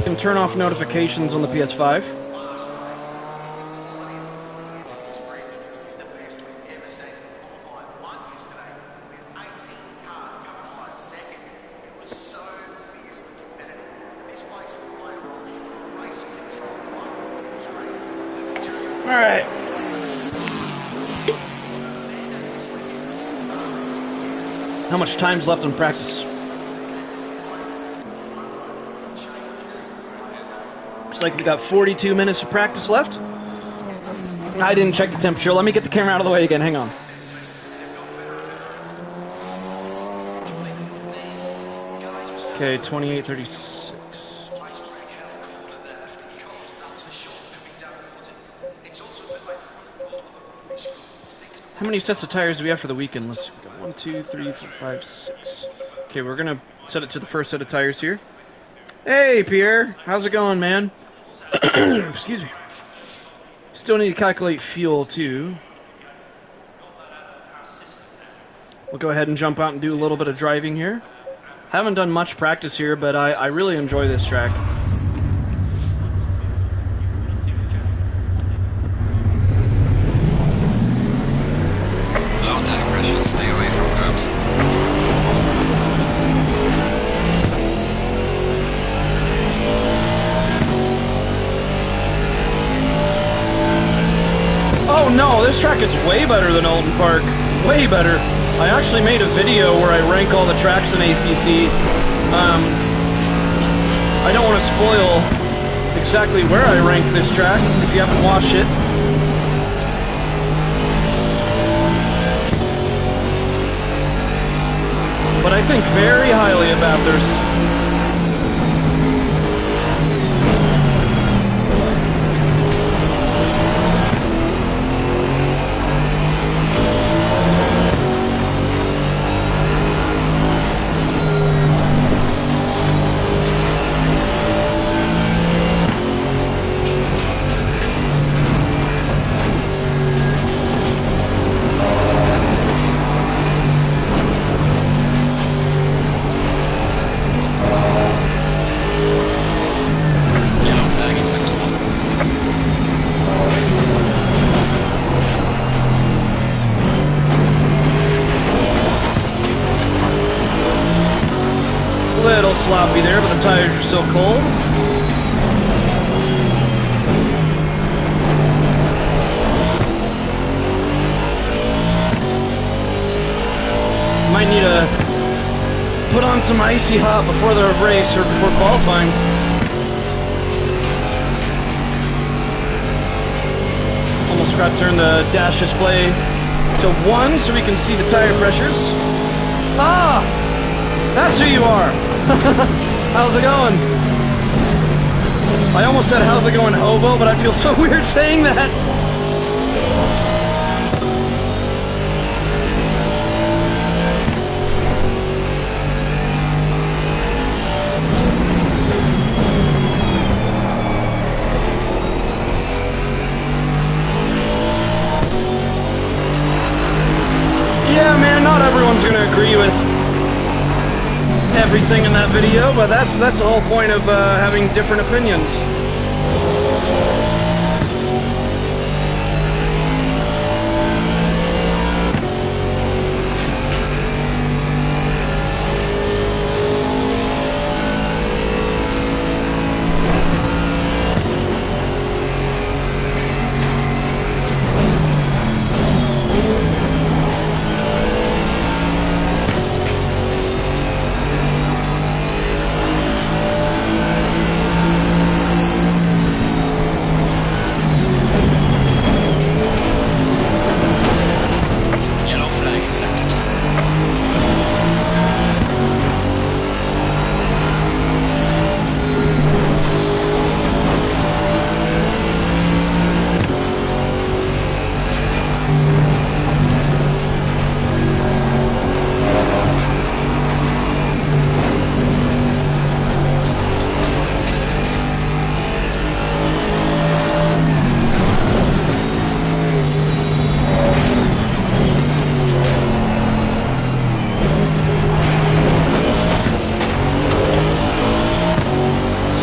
can turn off notifications on the PS5. All right. How much time's left in practice? Looks like we got 42 minutes of practice left. I didn't check the temperature. Let me get the camera out of the way again. Hang on. Okay, 28:36. How many sets of tires do we have for the weekend? Let's go. 1, 2, 3, 4, 5, 6. Okay, we're gonna set it to the first set of tires here. Hey, Pierre, how's it going, man? Excuse me. Still need to calculate fuel too. We'll go ahead and jump out and do a little bit of driving here. Haven't done much practice here, but I really enjoy this track. Low tire pressure, stay away from curbs. Oh no, this track is way better than Alton Park. Way better. I actually made a video where I rank all the tracks in ACC. I don't want to spoil exactly where I rank this track if you haven't watched it. But I think very highly of Bathurst. Little sloppy there, but the tires are still cold. Might need to put on some icy hot before the race or before qualifying. Almost forgot to turn the dash display to 1 so we can see the tire pressures. Ah! That's who you are! How's it going? I almost said how's it going, hobo, but I feel so weird saying that. Yeah, man, not everyone's gonna agree with everything in that video, but that's the whole point of having different opinions.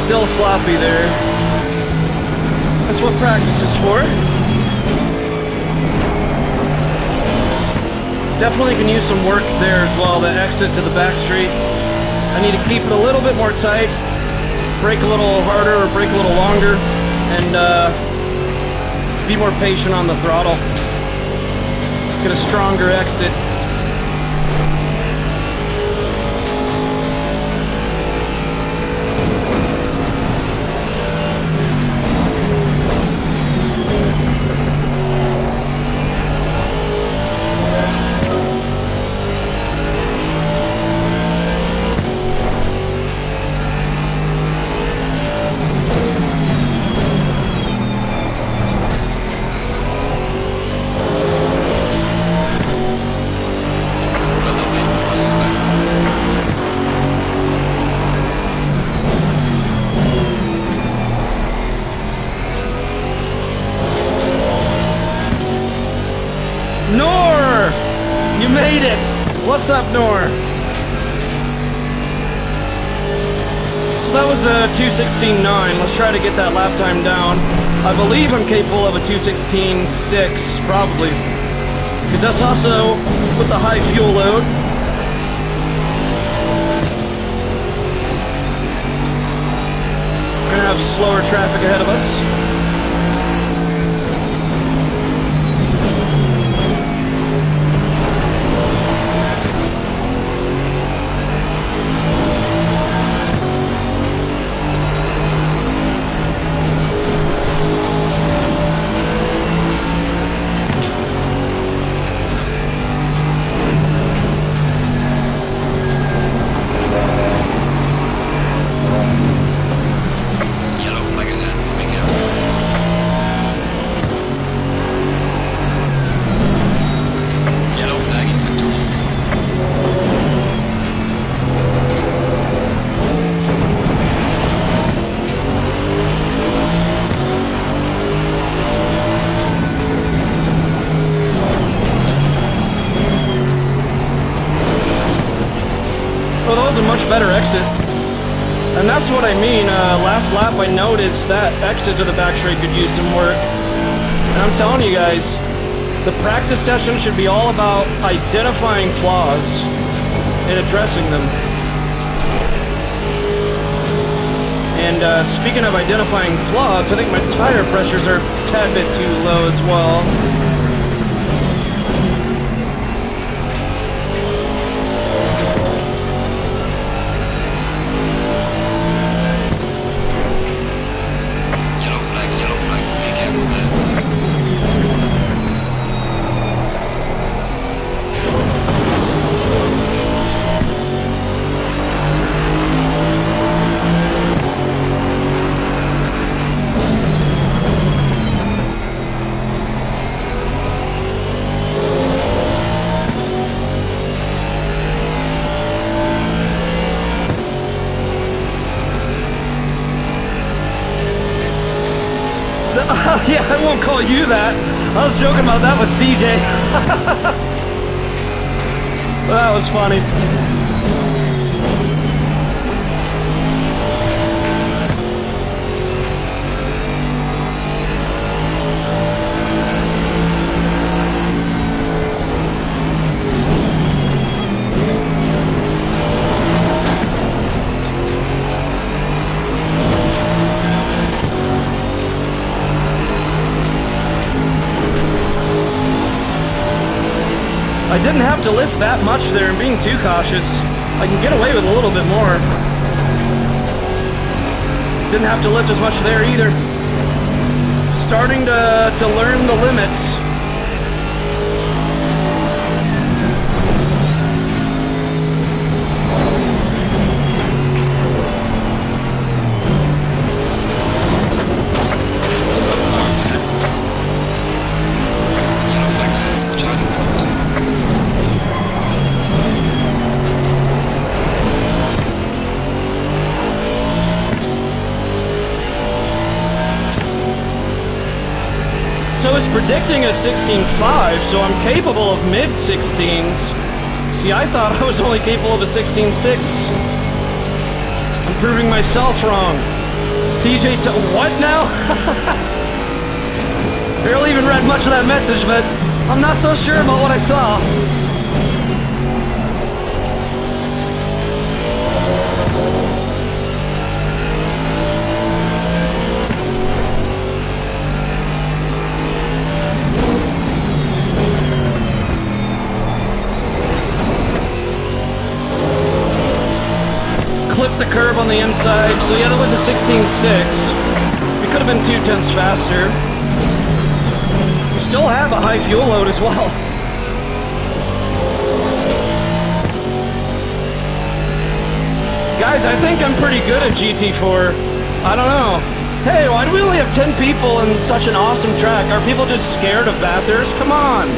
Still sloppy there. That's what practice is for. Definitely can use some work there as well, the exit to the back straight. I need to keep it a little bit more tight, brake a little harder or brake a little longer, and be more patient on the throttle. Get a stronger exit. Nor! You made it! What's up, Nor? So that was a 2:16.9. Let's try to get that lap time down. I believe I'm capable of a 2:16.6, probably. Because that's also with the high fuel load. We're gonna have slower traffic ahead of us. Well, that was a much better exit. And that's what I mean. Last lap I noticed that exit to the back straight could use some work. And I'm telling you guys, the practice session should be all about identifying flaws and addressing them. And speaking of identifying flaws, I think my tire pressures are a tad bit too low as well. Yeah, I won't call you that. I was joking about that with CJ. That was funny. I didn't have to lift that much there and being too cautious. I can get away with a little bit more. Didn't have to lift as much there either. Starting to learn the limits. So it's predicting a 16.5, so I'm capable of mid-16s. See, I thought I was only capable of a 16.6. I'm proving myself wrong. CJ to what now? Barely even read much of that message, but I'm not so sure about what I saw. Clip the curb on the inside. So yeah, that was a 16.6. We could have been 0.2 faster. We still have a high fuel load as well. Guys, I think I'm pretty good at GT4. I don't know. Hey, why do we only have 10 people in such an awesome track? Are people just scared of Bathurst? Come on.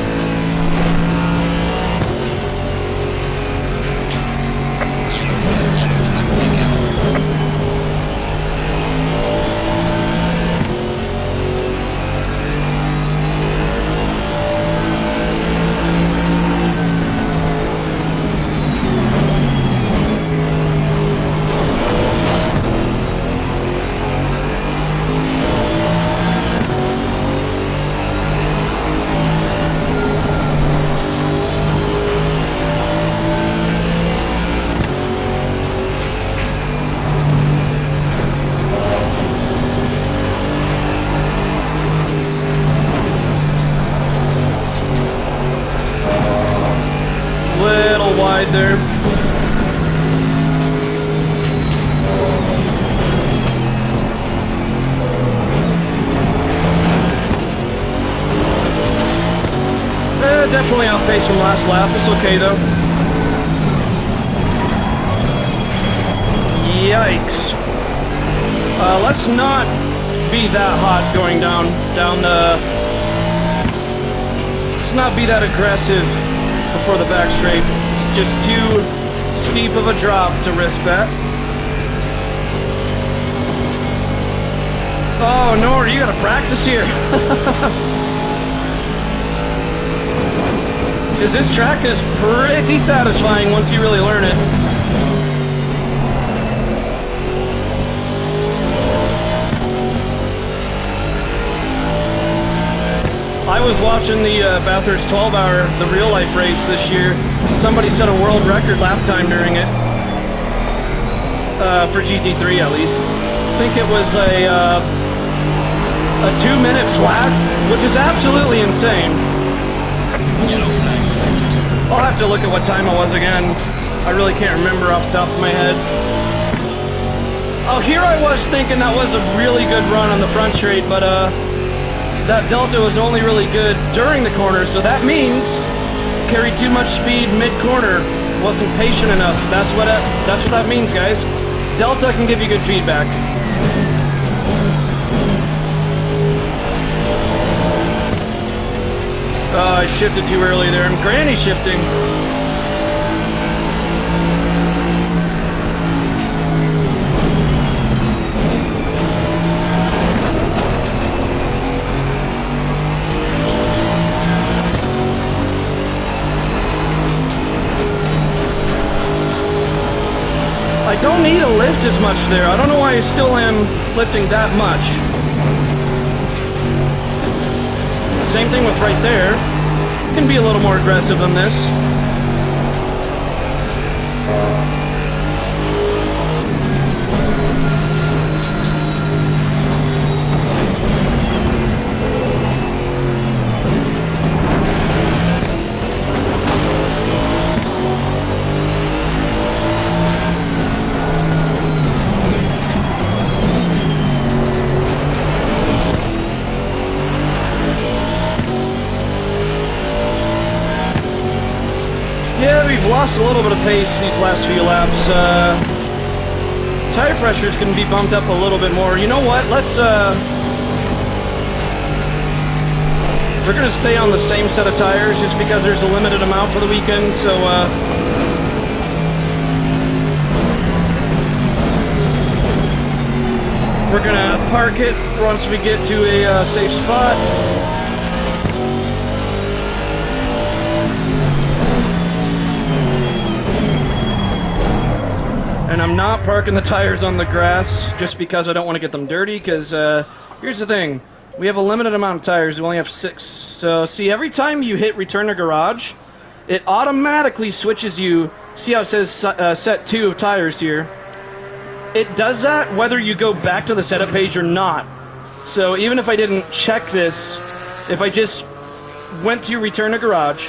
Wide there. Definitely outpaced from last lap. It's okay though. Yikes. Let's not be that hot going down the. Let's not be that aggressive before the back straight. Just too steep of a drop to risk that. Oh, Nor, you gotta practice here. Because this track is pretty satisfying once you really learn it. I was watching the Bathurst 12-hour, the real-life race this year. Somebody set a world record lap time during it. For GT3 at least. I think it was a 2-minute flat, which is absolutely insane. Yellow flag accepted. I'll have to look at what time it was again. I really can't remember off the top of my head. Oh, here I was thinking that was a really good run on the front straight, but that delta was only really good during the corner, so that means carried too much speed mid-corner, wasn't patient enough. That's what that means, guys. Delta can give you good feedback. I shifted too early there. I'm granny shifting. I don't need to lift as much there. I don't know why I still am lifting that much. Same thing with right there. Can be a little more aggressive than this. Yeah, we've lost a little bit of pace these last few laps. Tire pressures can be bumped up a little bit more. You know what? Let's we're gonna stay on the same set of tires just because there's a limited amount for the weekend. So we're gonna park it once we get to a safe spot. And I'm not parking the tires on the grass just because I don't want to get them dirty, because here's the thing. We have a limited amount of tires. We only have 6. So, see, every time you hit return to garage, it automatically switches you. See how it says set 2 of tires here? It does that whether you go back to the setup page or not. So even if I didn't check this, if I just went to return to garage,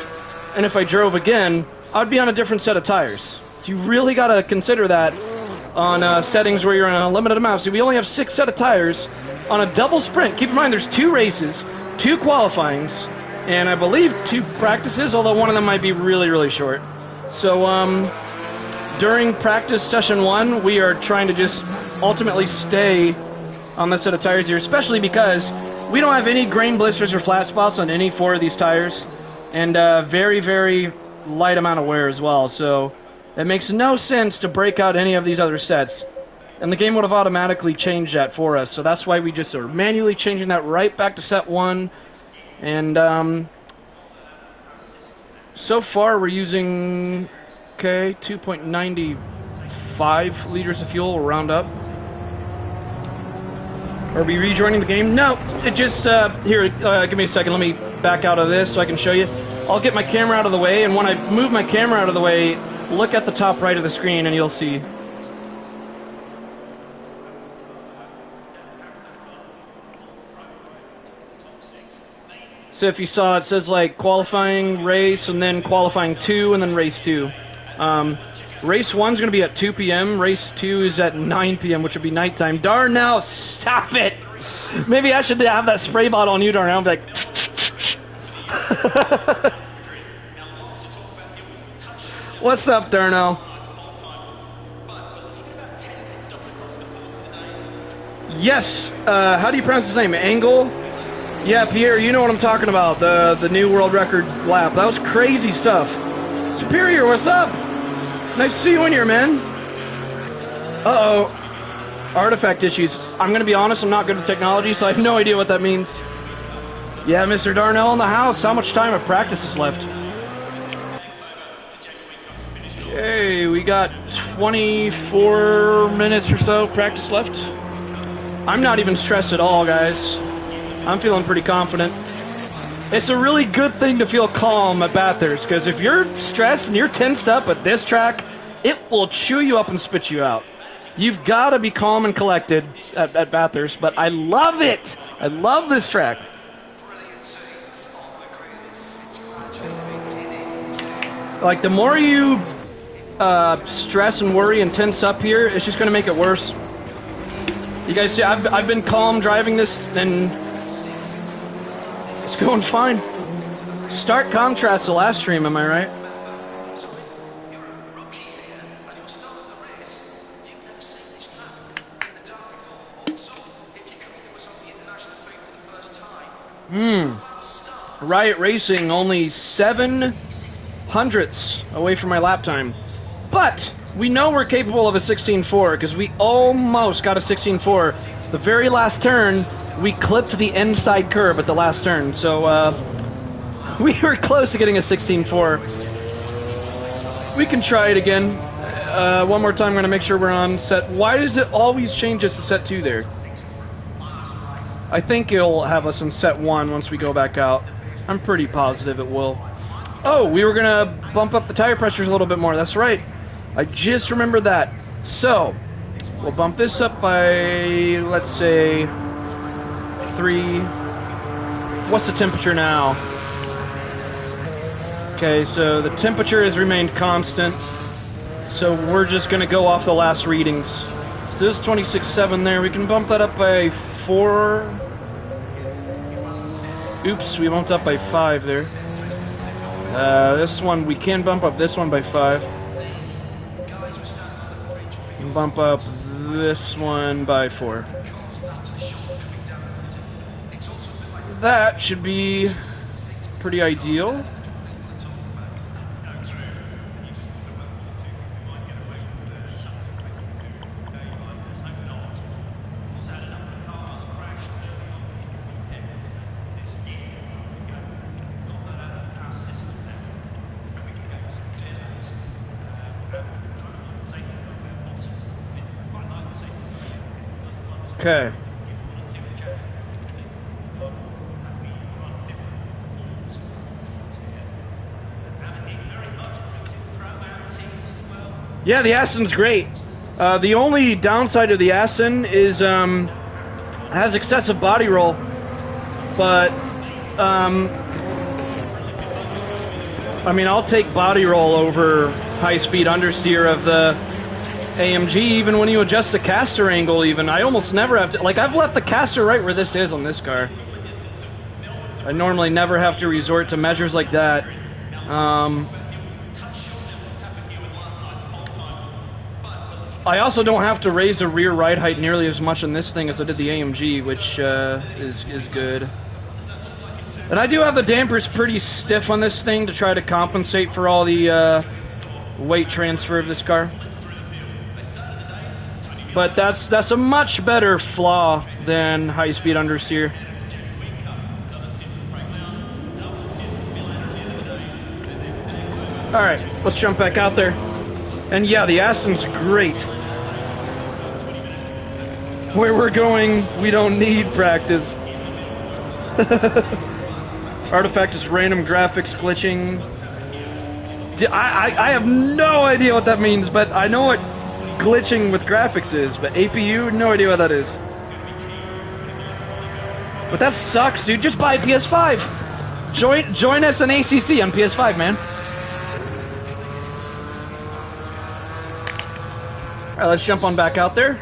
and if I drove again, I'd be on a different set of tires. You really got to consider that on settings where you're in a limited amount. See, we only have 6 set of tires on a double sprint. Keep in mind, there's 2 races, 2 qualifyings, and I believe 2 practices, although one of them might be really, really short. So, during practice session 1, we are trying to just ultimately stay on this set of tires here, especially because we don't have any grain blisters or flat spots on any 4 of these tires, and very, very light amount of wear as well. So it makes no sense to break out any of these other sets, and the game would have automatically changed that for us. So that's why we just are manually changing that right back to set 1, and so far we're using 2.95 liters of fuel, we'll round up. Are we rejoining the game? No, it just, here, give me a second, let me back out of this so I can show you. I'll get my camera out of the way, and when I move my camera out of the way, look at the top right of the screen and you'll see. So if you saw, it says like qualifying race, and then qualifying 2, and then race 2. Race 1's going to be at 2 p.m. Race 2 is at 9 p.m., which would be nighttime. Darnell, stop it! Maybe I should have that spray bottle on you, Darnell. I'm like... What's up, Darnell? Yes, how do you pronounce his name? Angle? Yeah, Pierre, you know what I'm talking about. The new world record lap. That was crazy stuff. Superior, what's up? Nice to see you in here, man. Uh-oh. Artifact issues. I'm going to be honest, I'm not good at technology, so I have no idea what that means. Yeah, Mr. Darnell in the house. How much time of practice is left? Okay, we got 24 minutes or so practice left. I'm not even stressed at all, guys. I'm feeling pretty confident. It's a really good thing to feel calm at Bathurst, because if you're stressed and you're tensed up at this track, it will chew you up and spit you out. You've got to be calm and collected at Bathurst, but I love it. I love this track. Like, the more you stress and worry and tense up here, it's just going to make it worse. You guys see, I've been calm driving this, and it's going fine. Stark contrast to last stream, am I right? Riot Racing only 7/100ths away from my lap time. But we know we're capable of a 16.4 because we almost got a 16.4. The very last turn, we clipped the inside curve at the last turn. So we were close to getting a 16.4. We can try it again. One more time, I'm going to make sure we're on set. Why does it always change us to set 2 there? I think it'll have us in set 1 once we go back out. I'm pretty positive it will. Oh, we were going to bump up the tire pressures a little bit more. That's right. I just remembered that. So, we'll bump this up by, let's say, 3. What's the temperature now? Okay, so the temperature has remained constant. So we're just going to go off the last readings. So this is 26.7 there. We can bump that up by 4. Oops, we bumped up by 5 there. This one, we can bump up this one by 5. And bump up this one by 4. That should be pretty ideal. Okay. Yeah, the Ascen's great. The only downside of the Ascen is has excessive body roll, but I mean, I'll take body roll over high-speed understeer of the AMG, even when you adjust the caster angle. Even I almost never have to, like, I've left the caster right where this is on this car. I normally never have to resort to measures like that. I also don't have to raise the rear ride height nearly as much on this thing as I did the AMG, which is good. And I do have the dampers pretty stiff on this thing to try to compensate for all the weight transfer of this car. But that's a much better flaw than high-speed understeer. All right, let's jump back out there. And yeah, the Ascen's great. Where we're going, we don't need practice. Artifact is random graphics glitching. I have no idea what that means, but I know what glitching with graphics is, but APU, no idea what that is. But that sucks, dude. Just buy a PS5. Join us in ACC on PS5, man. Alright, let's jump on back out there.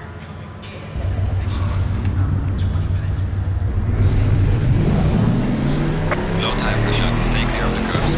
Low tire pressure. Stay clear of the curves.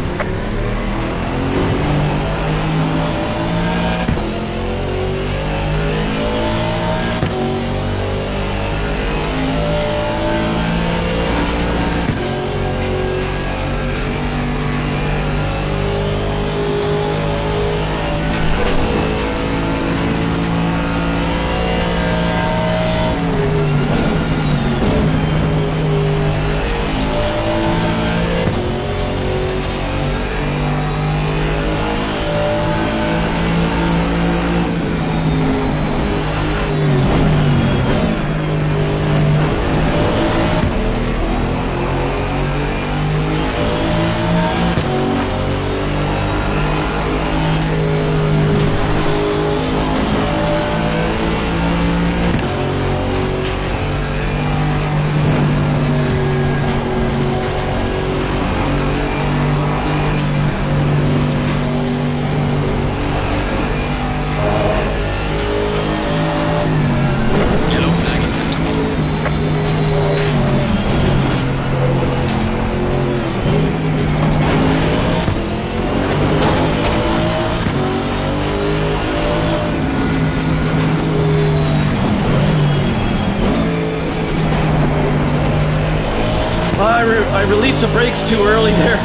I released the brakes too early there.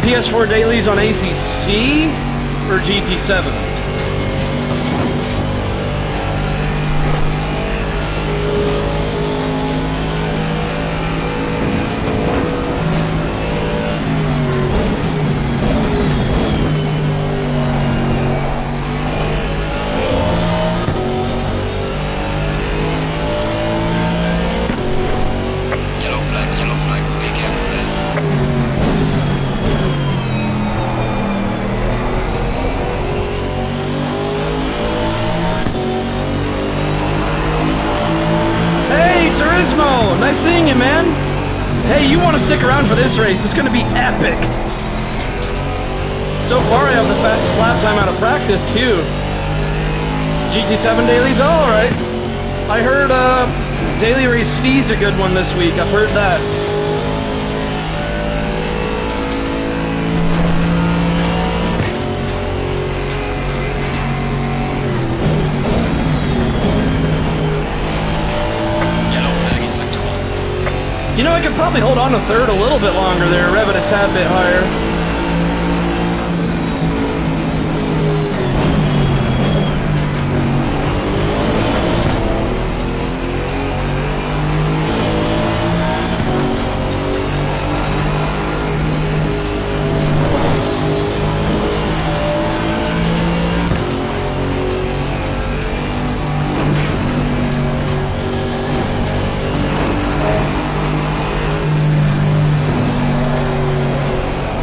PS4 dailies on ACC or GT7? Nice seeing you, man. Hey, you want to stick around for this race? It's going to be epic. So far, I have the fastest lap time out of practice, too. GT7 dailies, all right. I heard Daily Race C's a good one this week. I've heard that. You know, I could probably hold on to third a little bit longer there, rev it a tad bit higher.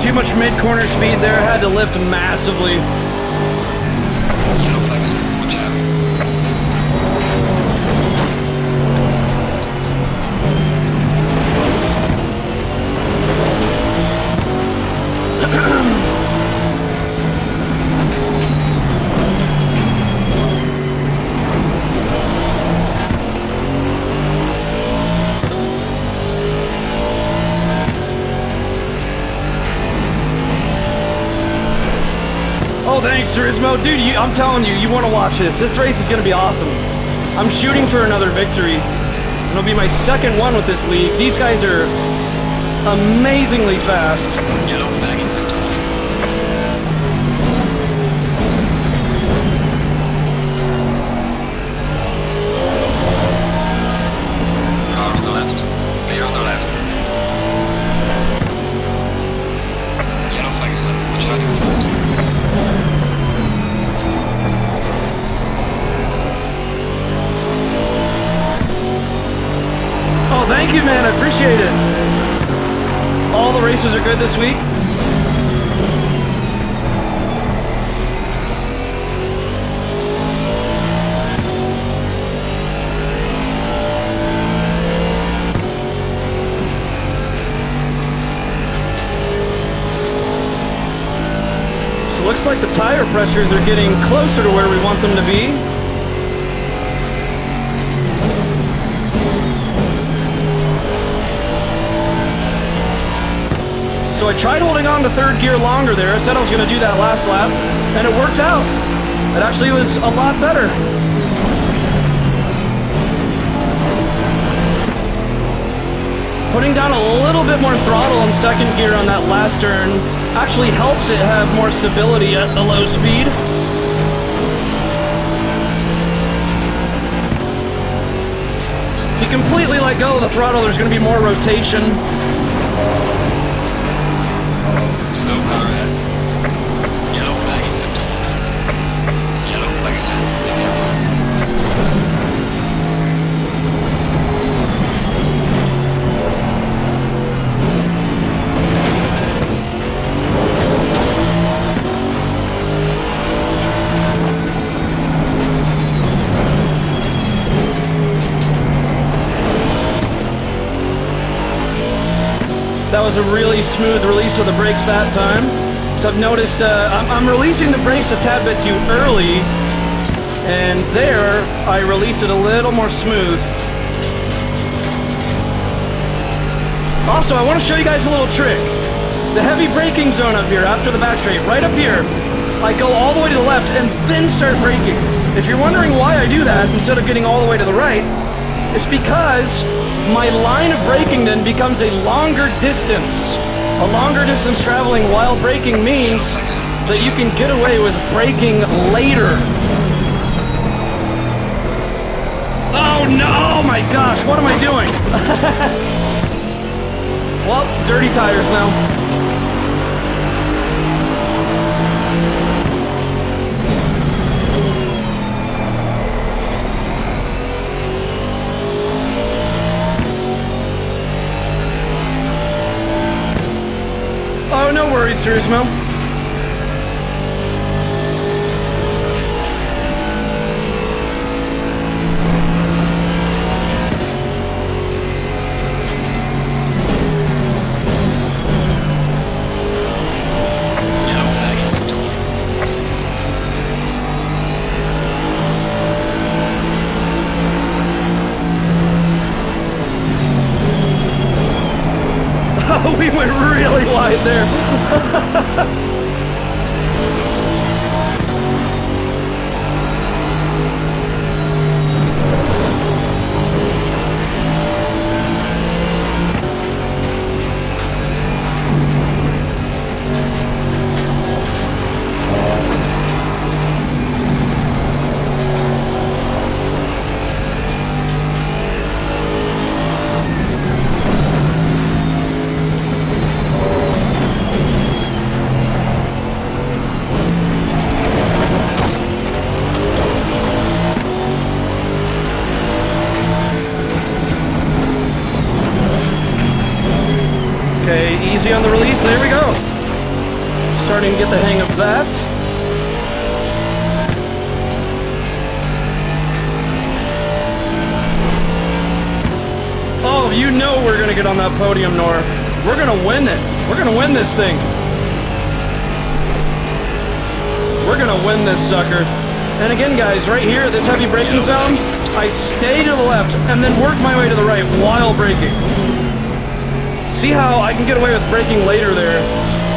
Too much mid-corner speed there. Had to lift massively. Yellow flag ahead. Watch out. Oh, thanks, Turismo. Dude, I'm telling you, you want to watch this. This race is going to be awesome. I'm shooting for another victory. It'll be my second one with this league. These guys are amazingly fast. Yellow flag accepted. Car on the left. Clear on the left. Yellow flag ahead. Watch out in front. Oh, thank you, man. I appreciate it. All the races are good this week. So looks like the tire pressures are getting closer to where we want them to be. So I tried holding on to third gear longer there. I said I was going to do that last lap, and it worked out. It actually was a lot better. Putting down a little bit more throttle in second gear on that last turn actually helps it have more stability at the low speed. If you completely let go of the throttle, there's going to be more rotation. Slow car ahead. Yellow flag accepted. Yellow flag ahead. Be careful. That was a really smooth release of the brakes that time. So I've noticed I'm releasing the brakes a tad bit too early, and there I release it a little more smooth. Also, I want to show you guys a little trick. The heavy braking zone up here after the back straight, right up here, I go all the way to the left and then start braking. If you're wondering why I do that instead of getting all the way to the right, it's because my line of braking then becomes a longer distance. A longer distance traveling while braking means that you can get away with braking later. Oh no, my gosh, what am I doing? Well, dirty tires now. Oh, no worries, Turismo. Yellow flag acceptable. Oh, we went really wide there. Okay, easy on the release. There we go. starting to get the hang of that. Oh, you know we're going to get on that podium, Nor. We're going to win it. We're going to win this thing. We're going to win this sucker. And again, guys, right here, this heavy braking zone, I stay to the left and then work my way to the right while braking. See how I can get away with braking later there?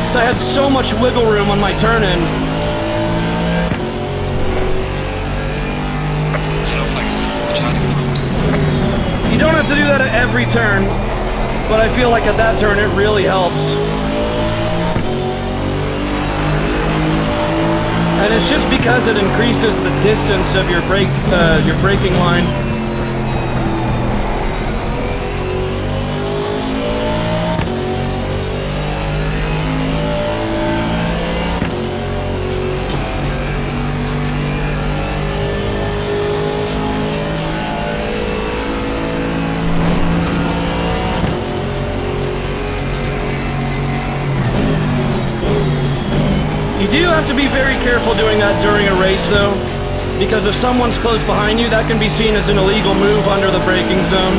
So I had so much wiggle room on my turn-in. You don't have to do that at every turn, but I feel like at that turn it really helps. And it's just because it increases the distance of your braking line. You do have to be very careful doing that during a race though, because if someone's close behind you, that can be seen as an illegal move under the braking zone.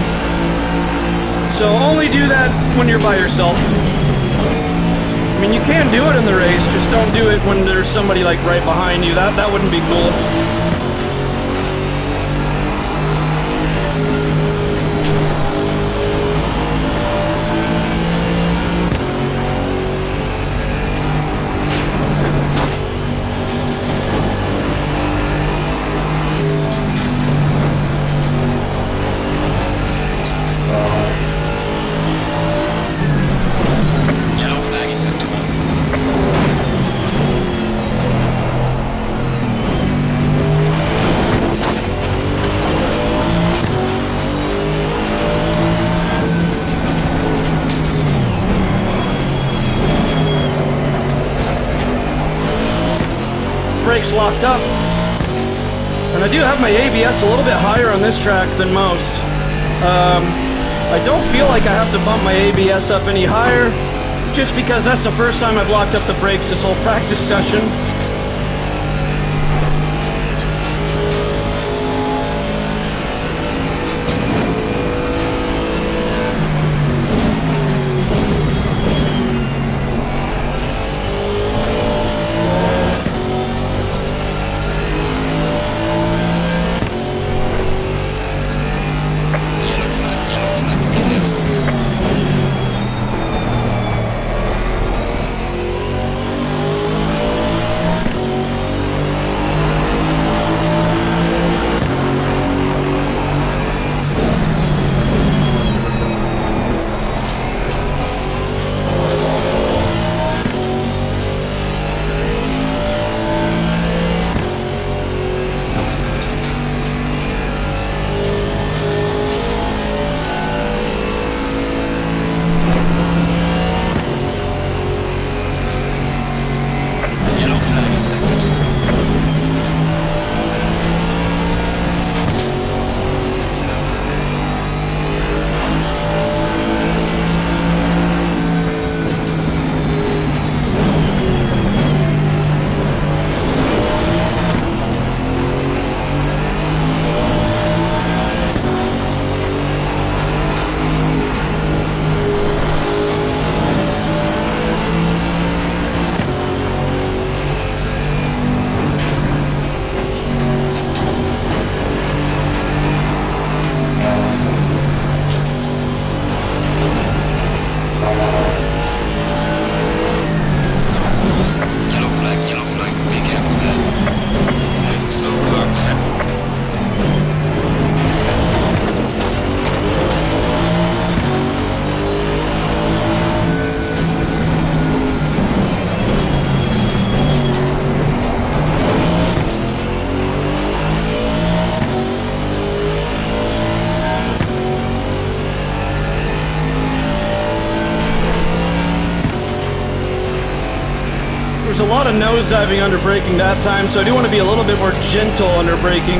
So only do that when you're by yourself. I mean, you can do it in the race, just don't do it when there's somebody like right behind you. That wouldn't be cool. Brakes locked up, and I do have my ABS a little bit higher on this track than most. I don't feel like I have to bump my ABS up any higher, just because that's the first time I've locked up the brakes this whole practice session. There's a lot of nosediving under braking that time, so I do want to be a little bit more gentle under braking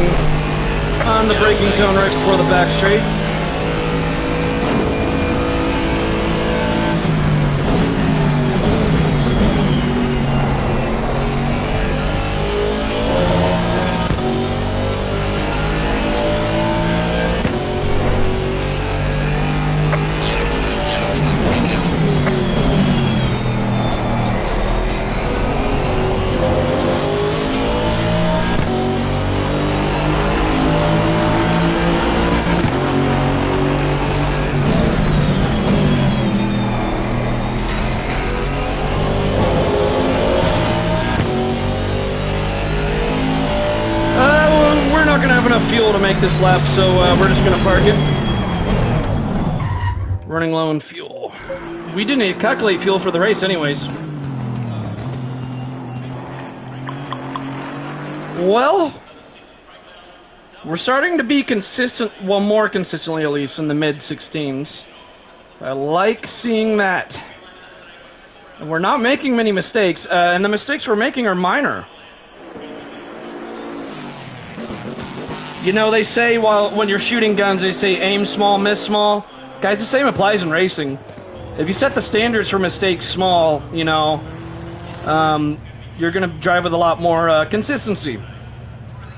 on the braking zone right before the back straight. fuel to make this lap, so we're just gonna park it. Running low on fuel. We didn't calculate fuel for the race anyways. Well, we're starting to be consistent, well, more consistently at least, in the mid-16s. I like seeing that. And we're not making many mistakes, and the mistakes we're making are minor. You know, they say when you're shooting guns, they say aim small, miss small. Guys, the same applies in racing. If you set the standards for mistakes small, you know, you're going to drive with a lot more consistency.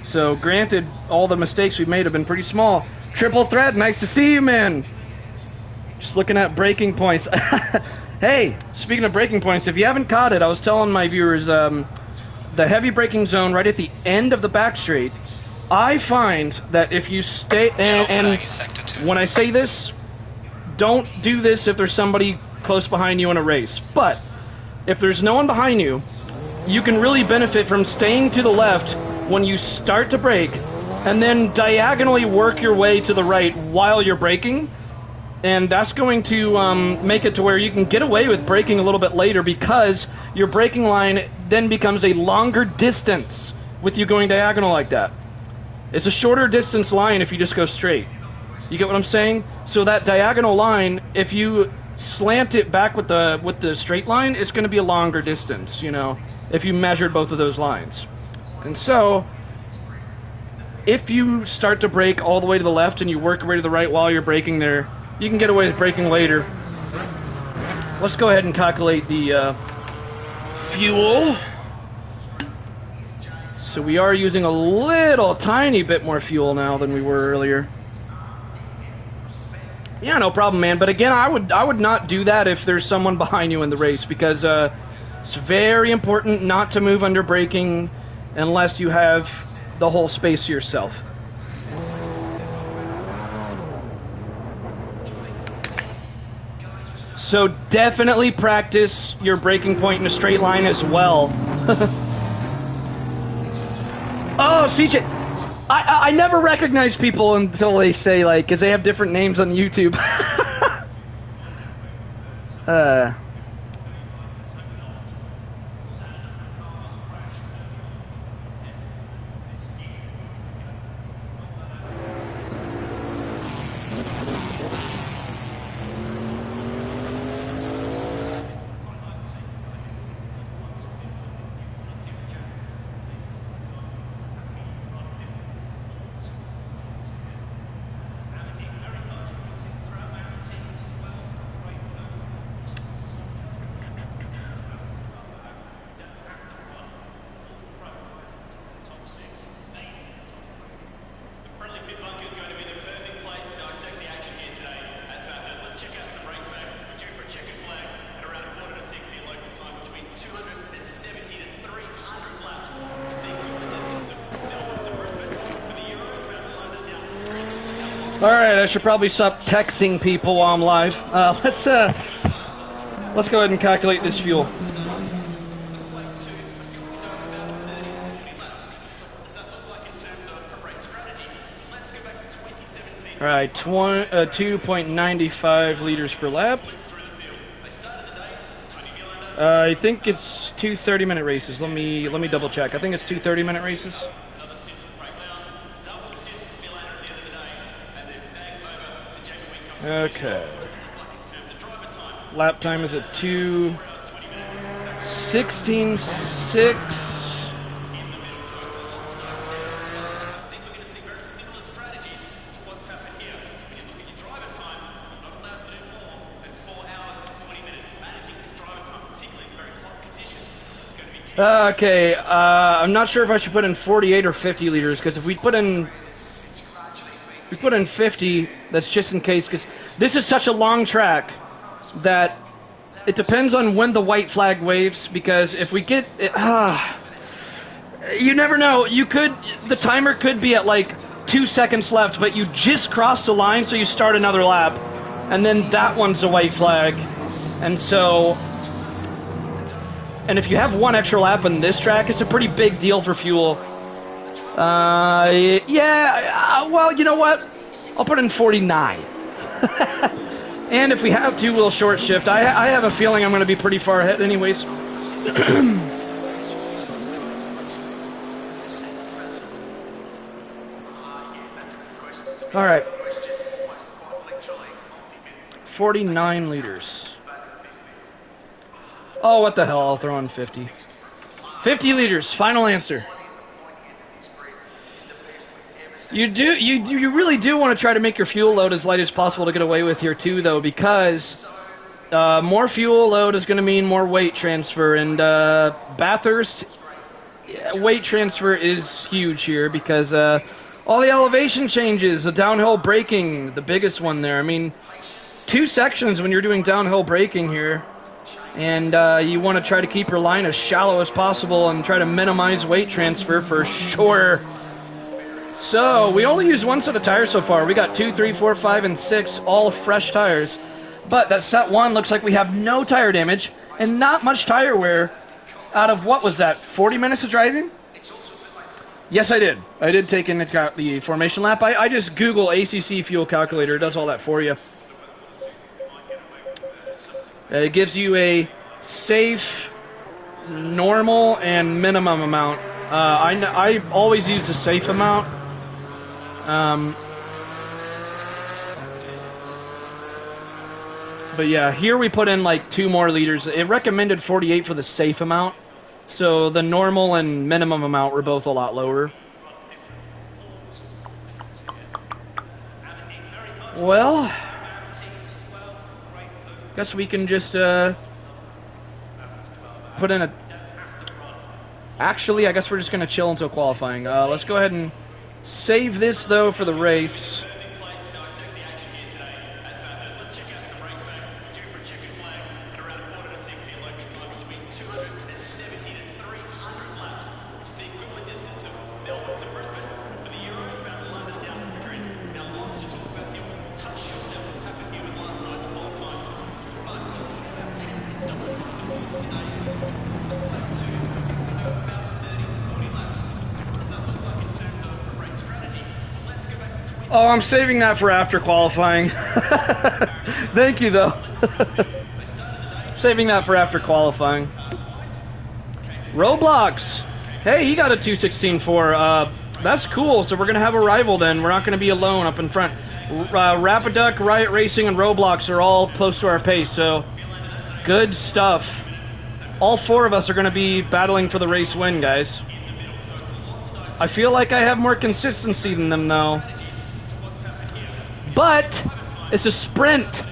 So, granted, all the mistakes we've made have been pretty small. Triple threat, nice to see you, man. Just looking at braking points. Hey, speaking of braking points, if you haven't caught it, I was telling my viewers, the heavy braking zone right at the end of the back straight, I find that if you stay, and when I say this, don't do this if there's somebody close behind you in a race. But if there's no one behind you, you can really benefit from staying to the left when you start to brake, and then diagonally work your way to the right while you're braking. And that's going to make it to where you can get away with braking a little bit later, because your braking line then becomes a longer distance with you going diagonal like that. It's a shorter distance line if you just go straight. You get what I'm saying? So that diagonal line, if you slant it back with the straight line, it's going to be a longer distance, you know, if you measured both of those lines. And so, if you start to brake all the way to the left and you work your way to the right while you're braking there, you can get away with braking later. Let's go ahead and calculate the fuel. So we are using a little tiny bit more fuel now than we were earlier. Yeah, no problem, man. But again, I would not do that if there's someone behind you in the race, because it's very important not to move under braking unless you have the whole space to yourself. So definitely practice your braking point in a straight line as well. Oh, CJ, I never recognize people until they say, like, because they have different names on YouTube. Alright, I should probably stop texting people while I'm live. Let's go ahead and calculate this fuel. Alright, 2.95 liters per lap. I think it's 2 30-minute races. Let me double check. I think it's 2 30-minute races. Okay. Lap time is at 2:16.6. Okay, I'm not sure if I should put in 48 or 50 liters, because if we put in 50, that's just in case, because this is such a long track that it depends on when the white flag waves, because if we get it, you never know, the timer could be at like 2 seconds left, but you just crossed the line, so you start another lap, and then that one's a white flag. And so, and if you have one extra lap on this track, it's a pretty big deal for fuel. Yeah, well, you know what? I'll put in 49. And if we have to, we'll short shift. I have a feeling I'm going to be pretty far ahead anyways. All right. 49 liters. Oh, what the hell? I'll throw in 50. 50 liters. Final answer. You really do want to try to make your fuel load as light as possible to get away with here too, though, because more fuel load is going to mean more weight transfer, and Bathurst weight transfer is huge here because all the elevation changes, the downhill braking, the biggest one there. I mean, 2 sections when you're doing downhill braking here, and you want to try to keep your line as shallow as possible and try to minimize weight transfer for sure. So, we only used 1 set of tires so far. We got 2, 3, 4, 5, and 6, all fresh tires. But that set 1 looks like we have no tire damage and not much tire wear out of, what was that, 40 minutes of driving? Yes, I did. I did take in the formation lap. I just Google ACC fuel calculator. It does all that for you. It gives you a safe, normal, and minimum amount. I always use the safe amount. But yeah, here we put in like 2 more liters. It recommended 48 for the safe amount. So the normal and minimum amount were both a lot lower. Well, guess we can just put in a... Actually, I guess we're just going to chill until qualifying. Let's go ahead and save this, though, for the race. Oh, I'm saving that for after qualifying. Thank you, though. Saving that for after qualifying. Roblox. Hey, he got a 216.4. That's cool. So we're going to have a rival then. We're not going to be alone up in front. Rapiduck, Riot Racing, and Roblox are all close to our pace. So good stuff. All 4 of us are going to be battling for the race win, guys. I feel like I have more consistency than them, though. But it's a sprint.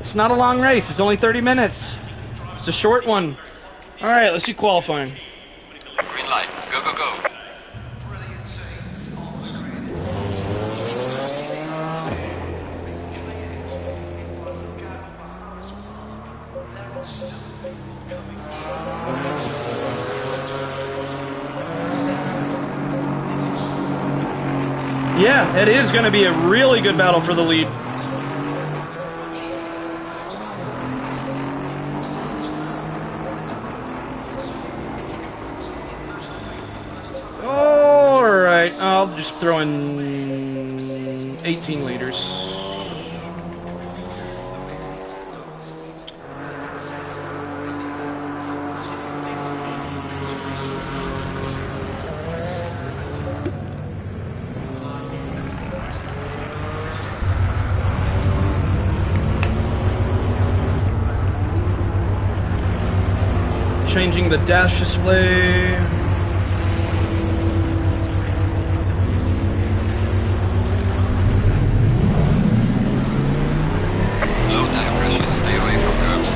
It's not a long race. It's only 30 minutes. It's a short one. All right, let's see qualifying. Green light. Go, go, go. Yeah, it is going to be a really good battle for the lead. All right, I'll just throw in 18 liters. Changing the dash display. Low tire pressure. Stay away from curbs.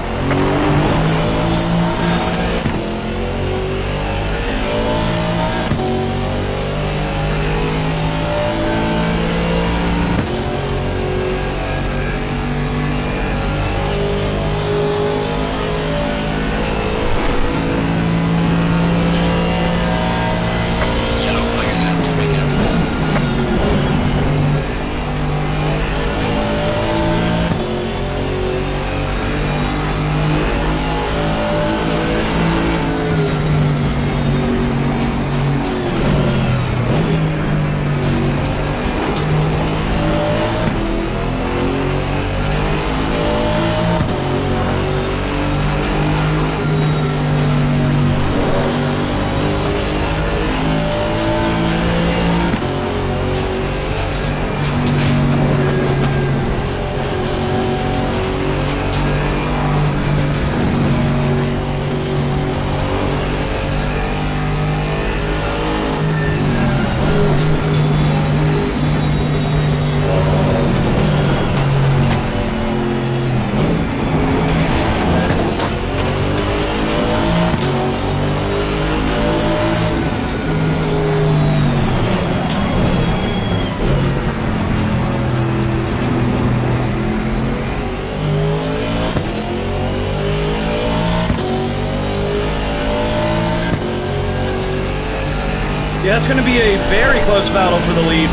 Yeah, it's going to be a very close battle for the lead.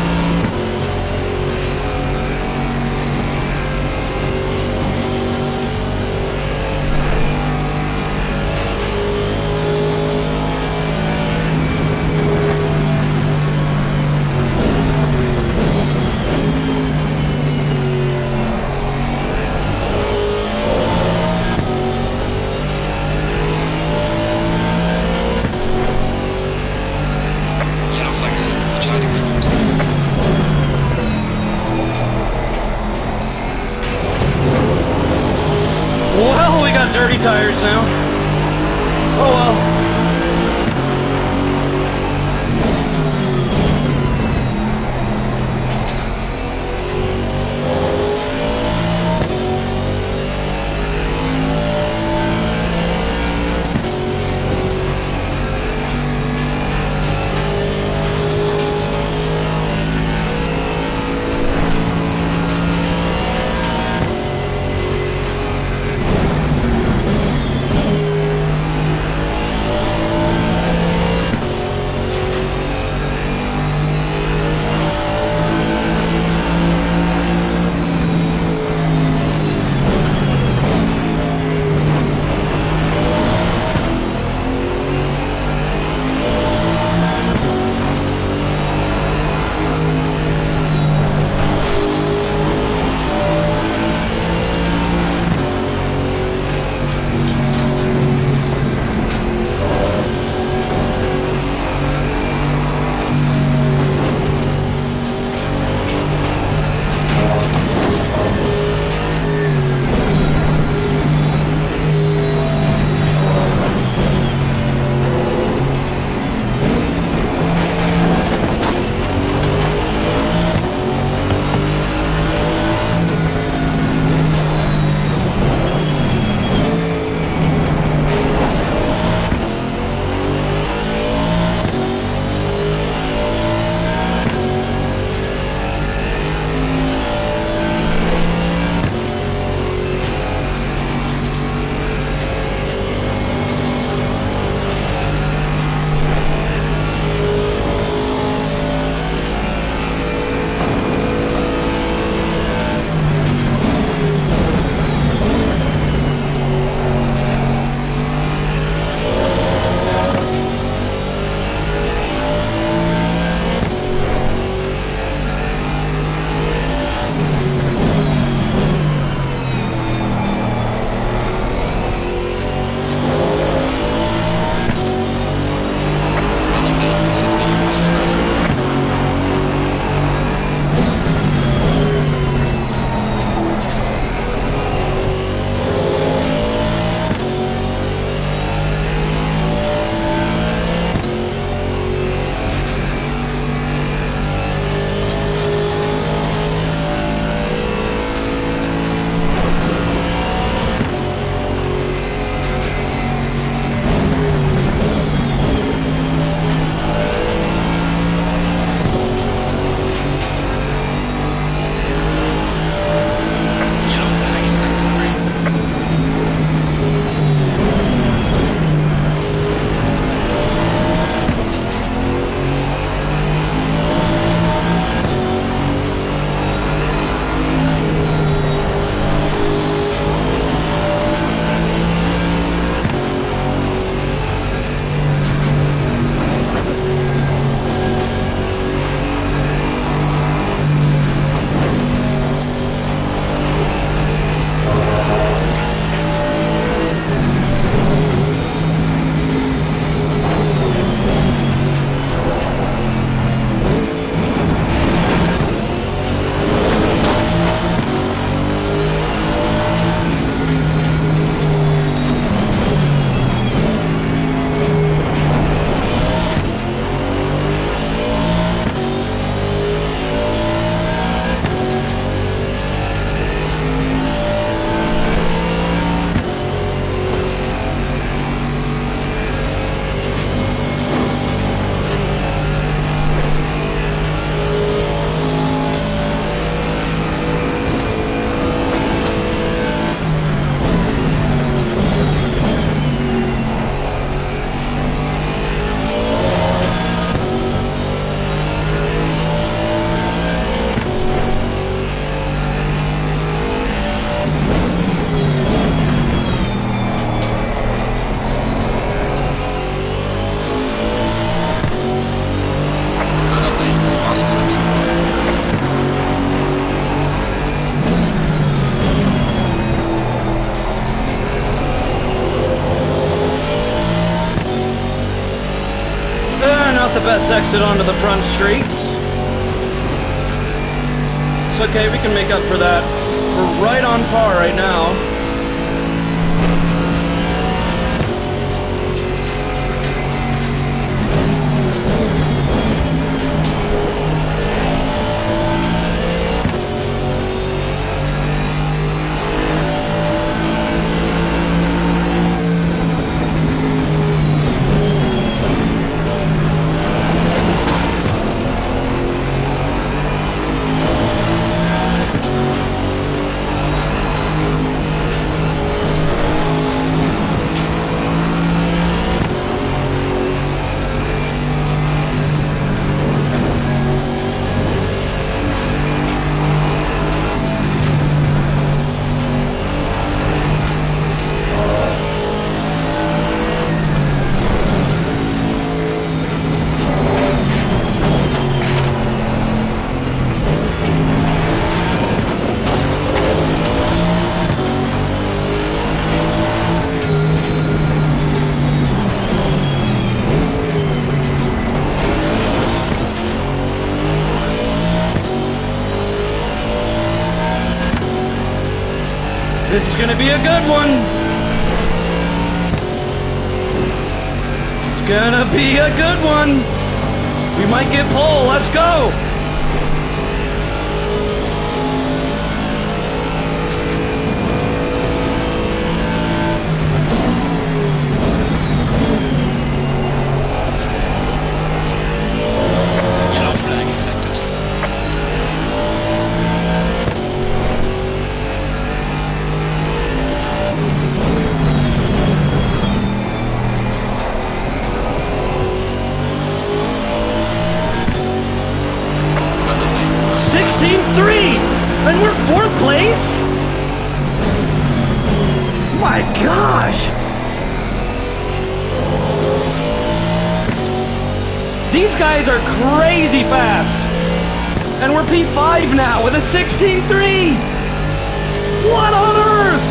Yellow flag ahead. Charlie front. best exit onto the front streets. It's okay, we can make up for that. We're right on par right now. This is gonna be a good one. It's gonna be a good one. We might get pole. Let's go. Yellow flag accepted. And we're 4th place? My gosh! These guys are crazy fast! And we're P5 now with a 16.3! What on earth?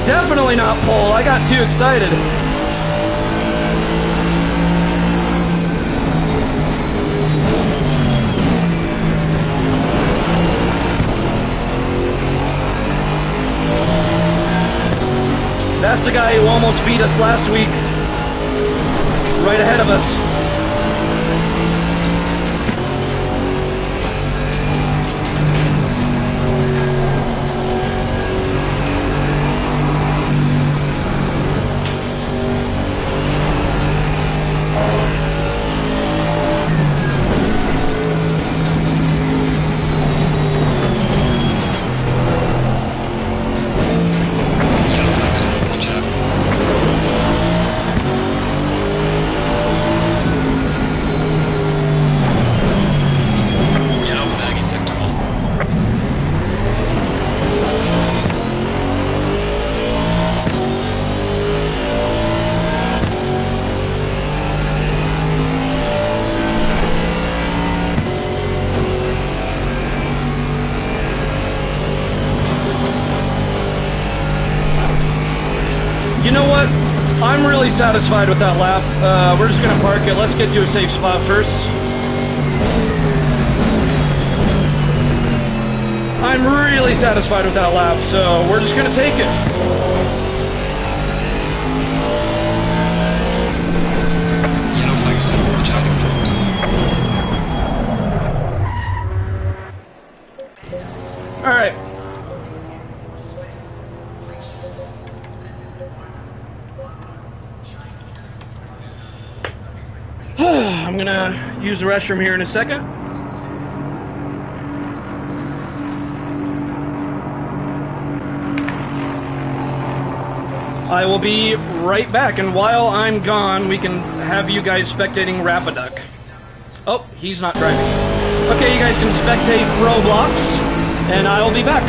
Definitely not pole. I got too excited. That's the guy who almost beat us last week. Right ahead of us. You know what? I'm really satisfied with that lap. We're just going to park it. Let's get to a safe spot first. I'm really satisfied with that lap, so we're just going to take it. Yellow flag, charging front. All right. I'm gonna use the restroom here in a second. I will be right back, and while I'm gone, we can have you guys spectating Rapiduck. Oh, he's not driving. Okay, you guys can spectate Roblox, and I'll be back.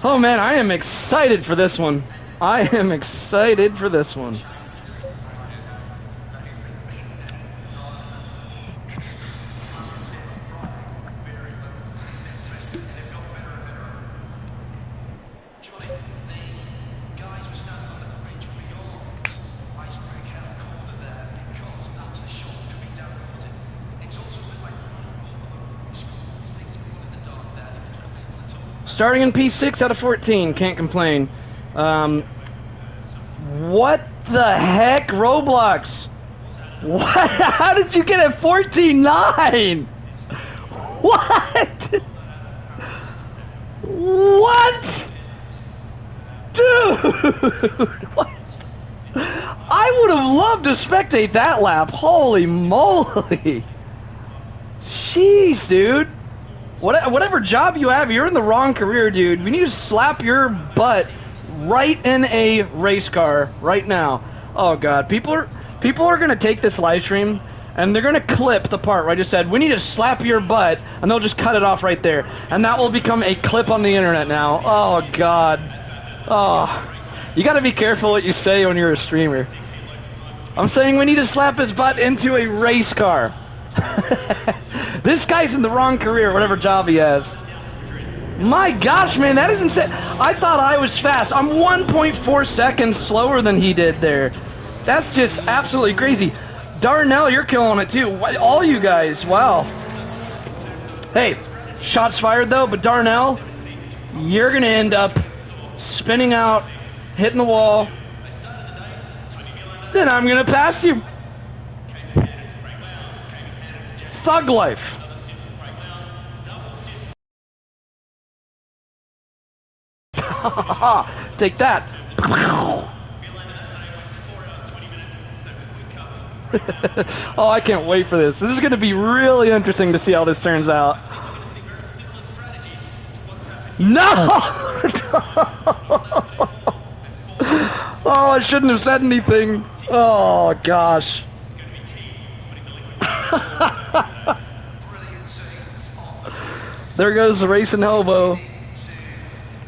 Oh man, I am excited for this one. I am excited for this one. Starting in P6 out of 14, can't complain. What the heck, Roblox? What? How did you get at 14.9? What? What? Dude! What? I would have loved to spectate that lap. Holy moly. Jeez, dude. Whatever job you have, you're in the wrong career, dude. We need to slap your butt right in a race car right now. Oh god, people are gonna take this live stream and they're gonna clip the part where I just said we need to slap your butt, and they'll just cut it off right there, and that will become a clip on the internet now. Oh god. Oh, you gotta be careful what you say when you're a streamer. I'm saying we need to slap his butt into a race car. This guy's in the wrong career, whatever job he has. My gosh, man, that is insane. I thought I was fast. I'm 1.4 seconds slower than he did there. That's just absolutely crazy. Darnell, you're killing it too. All you guys, wow. Hey, shots fired though, but Darnell, you're going to end up spinning out, hitting the wall. Then I'm going to pass you. Thug life. Take that. Oh, I can't wait for this. This is going to be really interesting to see how this turns out. No! Oh, I shouldn't have said anything. Oh, gosh. There goes the racing elbow.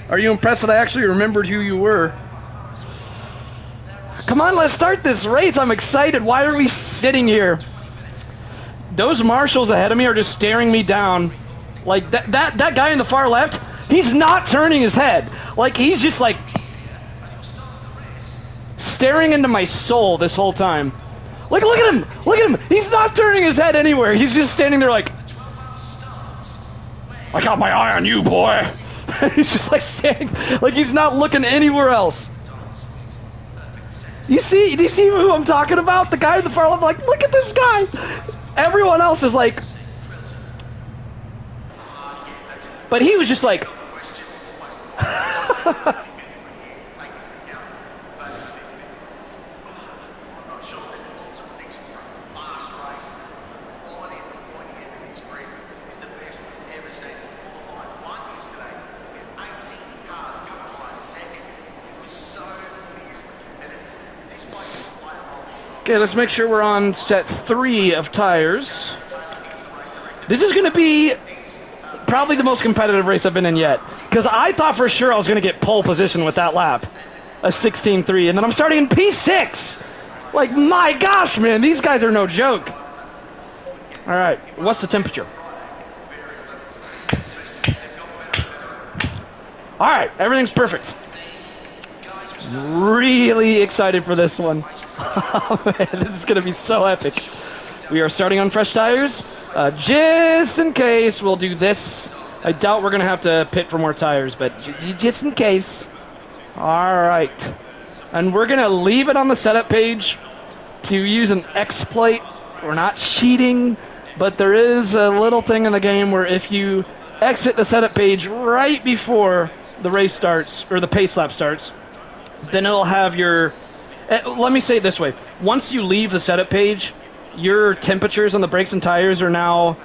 Are you impressed that I actually remembered who you were? Come on, let's start this race. I'm excited. Why are we sitting here? Those marshals ahead of me are just staring me down. Like, that guy in the far left, he's not turning his head. Like, he's just, like, staring into my soul this whole time. Like, look at him! Look at him! He's not turning his head anywhere. He's just standing there like, I got my eye on you, boy. He's just like standing, like he's not looking anywhere else. Do you see who I'm talking about? The guy in the far left, like, look at this guy. Everyone else is like, but he was just like, okay, let's make sure we're on set 3 of tires. This is going to be probably the most competitive race I've been in yet, because I thought for sure I was going to get pole position with that lap, a 16.3, and then I'm starting in P6. Like, my gosh, man, these guys are no joke. All right, what's the temperature? All right, everything's perfect. Really excited for this one. Oh, man, this is going to be so epic. We are starting on fresh tires. Just in case, we'll do this. I doubt we're going to have to pit for more tires, but just in case. All right. And we're going to leave it on the setup page to use an exploit. We're not cheating, but there is a little thing in the game where if you exit the setup page right before the race starts, or the pace lap starts, then it'll have your... Let me say it this way. Once you leave the setup page, your temperatures on the brakes and tires are now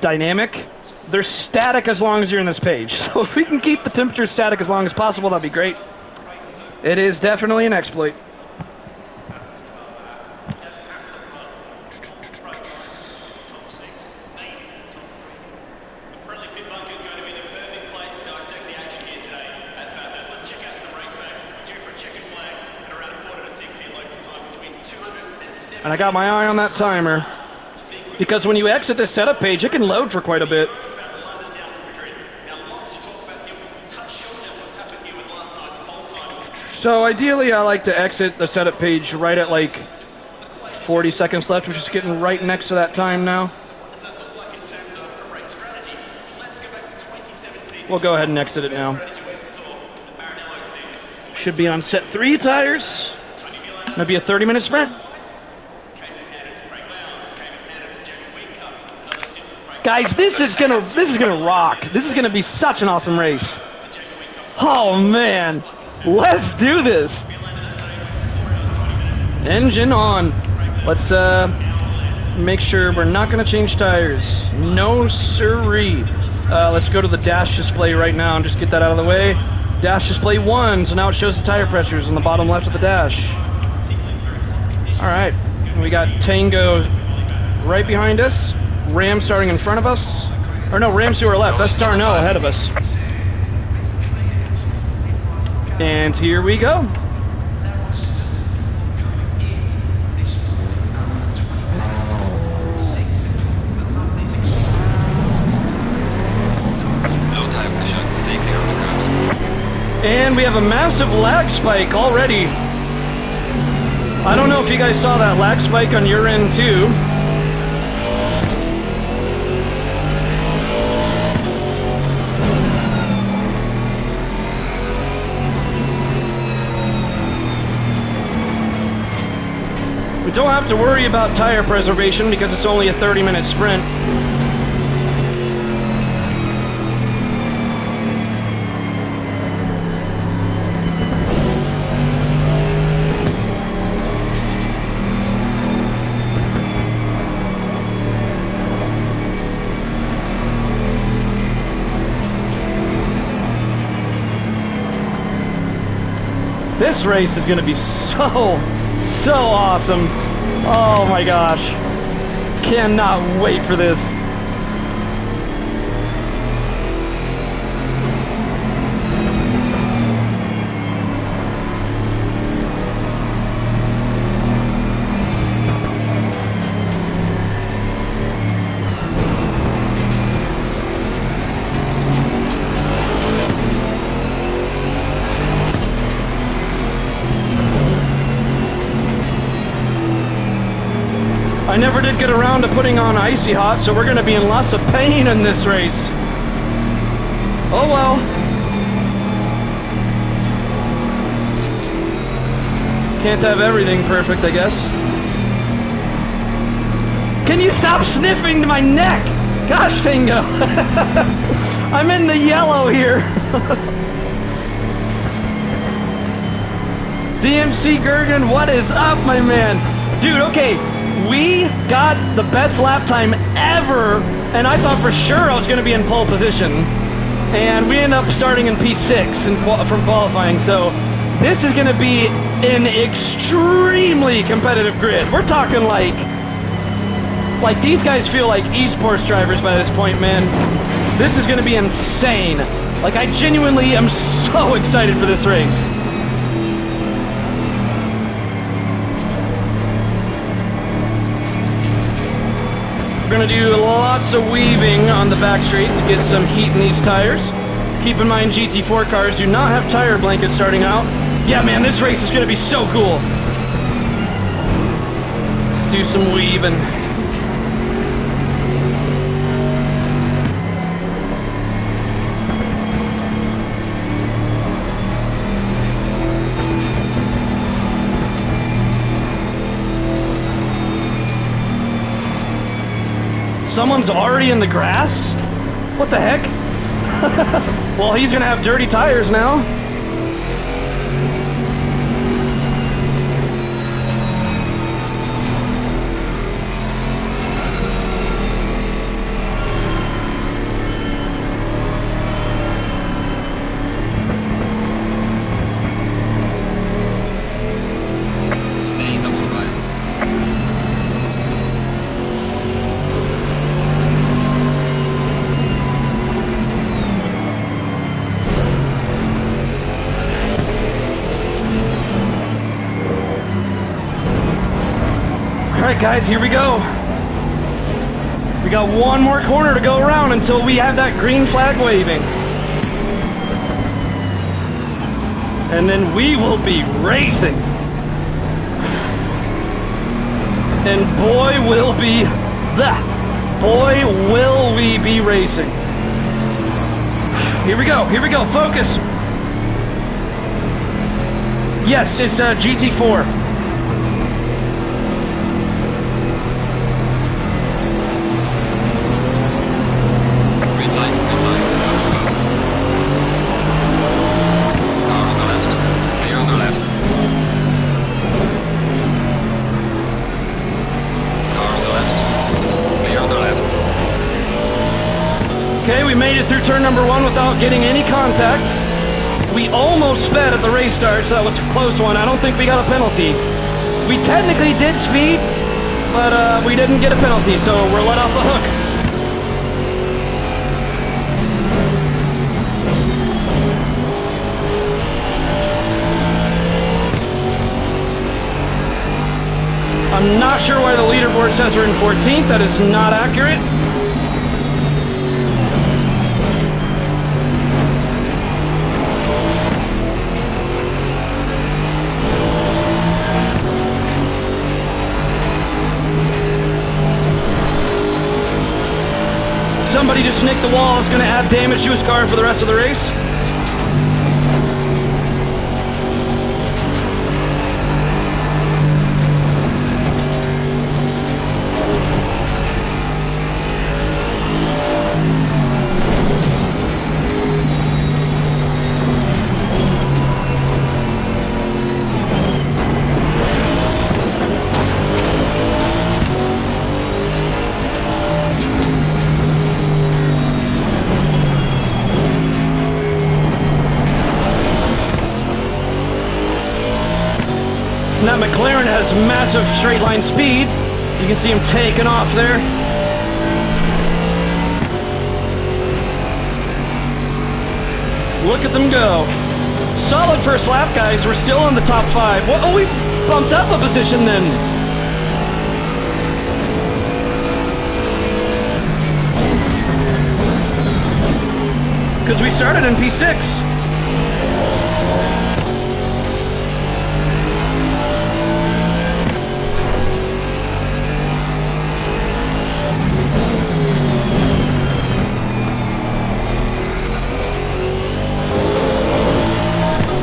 dynamic. They're static as long as you're in this page. So if we can keep the temperature static as long as possible, that'd be great. It is definitely an exploit. Apparently pit bunker is going to be the perfect place to dissect the action here today. And I got my eye on that timer. Because when you exit this setup page, it can load for quite a bit. So ideally, I like to exit the setup page right at like 40 seconds left, which is getting right next to that time now. We'll go ahead and exit it now. Should be on set 3 tires. Gonna be a 30-minute sprint. Guys, this is gonna rock. This is gonna be such an awesome race. Oh man, let's do this. Engine on. Let's make sure we're not gonna change tires. No siree. Let's go to the dash display right now and just get that out of the way. Dash display 1, so now it shows the tire pressures on the bottom left of the dash. All right, we got Tango right behind us. Ram starting in front of us. Or no, Rams to our left. That's Darnell ahead of us. And here we go. Low tire pressure. Stay clear of the curves. And we have a massive lag spike already. I don't know if you guys saw that lag spike on your end too. We don't have to worry about tire preservation because it's only a 30-minute sprint. This race is going to be so awesome. Oh my gosh. Cannot wait for this. I never did get around to putting on Icy Hot, so we're going to be in lots of pain in this race. Oh well. Can't have everything perfect, I guess. Can you stop sniffing my neck? Gosh, Tango. I'm in the yellow here. DMC Gergen, what is up, my man? Dude, okay. We got the best lap time ever, and I thought for sure I was going to be in pole position. And we ended up starting in P6 from qualifying, so this is going to be an extremely competitive grid. We're talking like these guys feel like esports drivers by this point, man. This is going to be insane. Like, I genuinely am so excited for this race. We're going to do lots of weaving on the back straight to get some heat in these tires. Keep in mind, GT4 cars do not have tire blankets starting out. Yeah, man, this race is going to be so cool. Let's do some weaving. Someone's already in the grass? What the heck? Well, he's gonna have dirty tires now. Stay in double file. guys, here we go. We got one more corner to go around until we have that green flag waving. And then we will be racing. And boy, will we be racing. Here we go, focus. Yes, it's a GT4. Green light, go, go, go. Car on the left, clear on the left. Car on the left, clear on the left. Okay, we made it through turn number 1 without getting any contact. We almost sped at the race start, so that was a close one. I don't think we got a penalty. We technically did speed, but we didn't get a penalty, so we're let off the hook. I'm not sure why the leaderboard says we're in 14th. That is not accurate. Somebody just nicked the wall. It's going to add damage to his car for the rest of the race. And that McLaren has massive straight line speed. You can see him taking off there. Look at them go. Solid first lap, guys. We're still in the top 5. Oh, we bumped up a position then. Because we started in P6.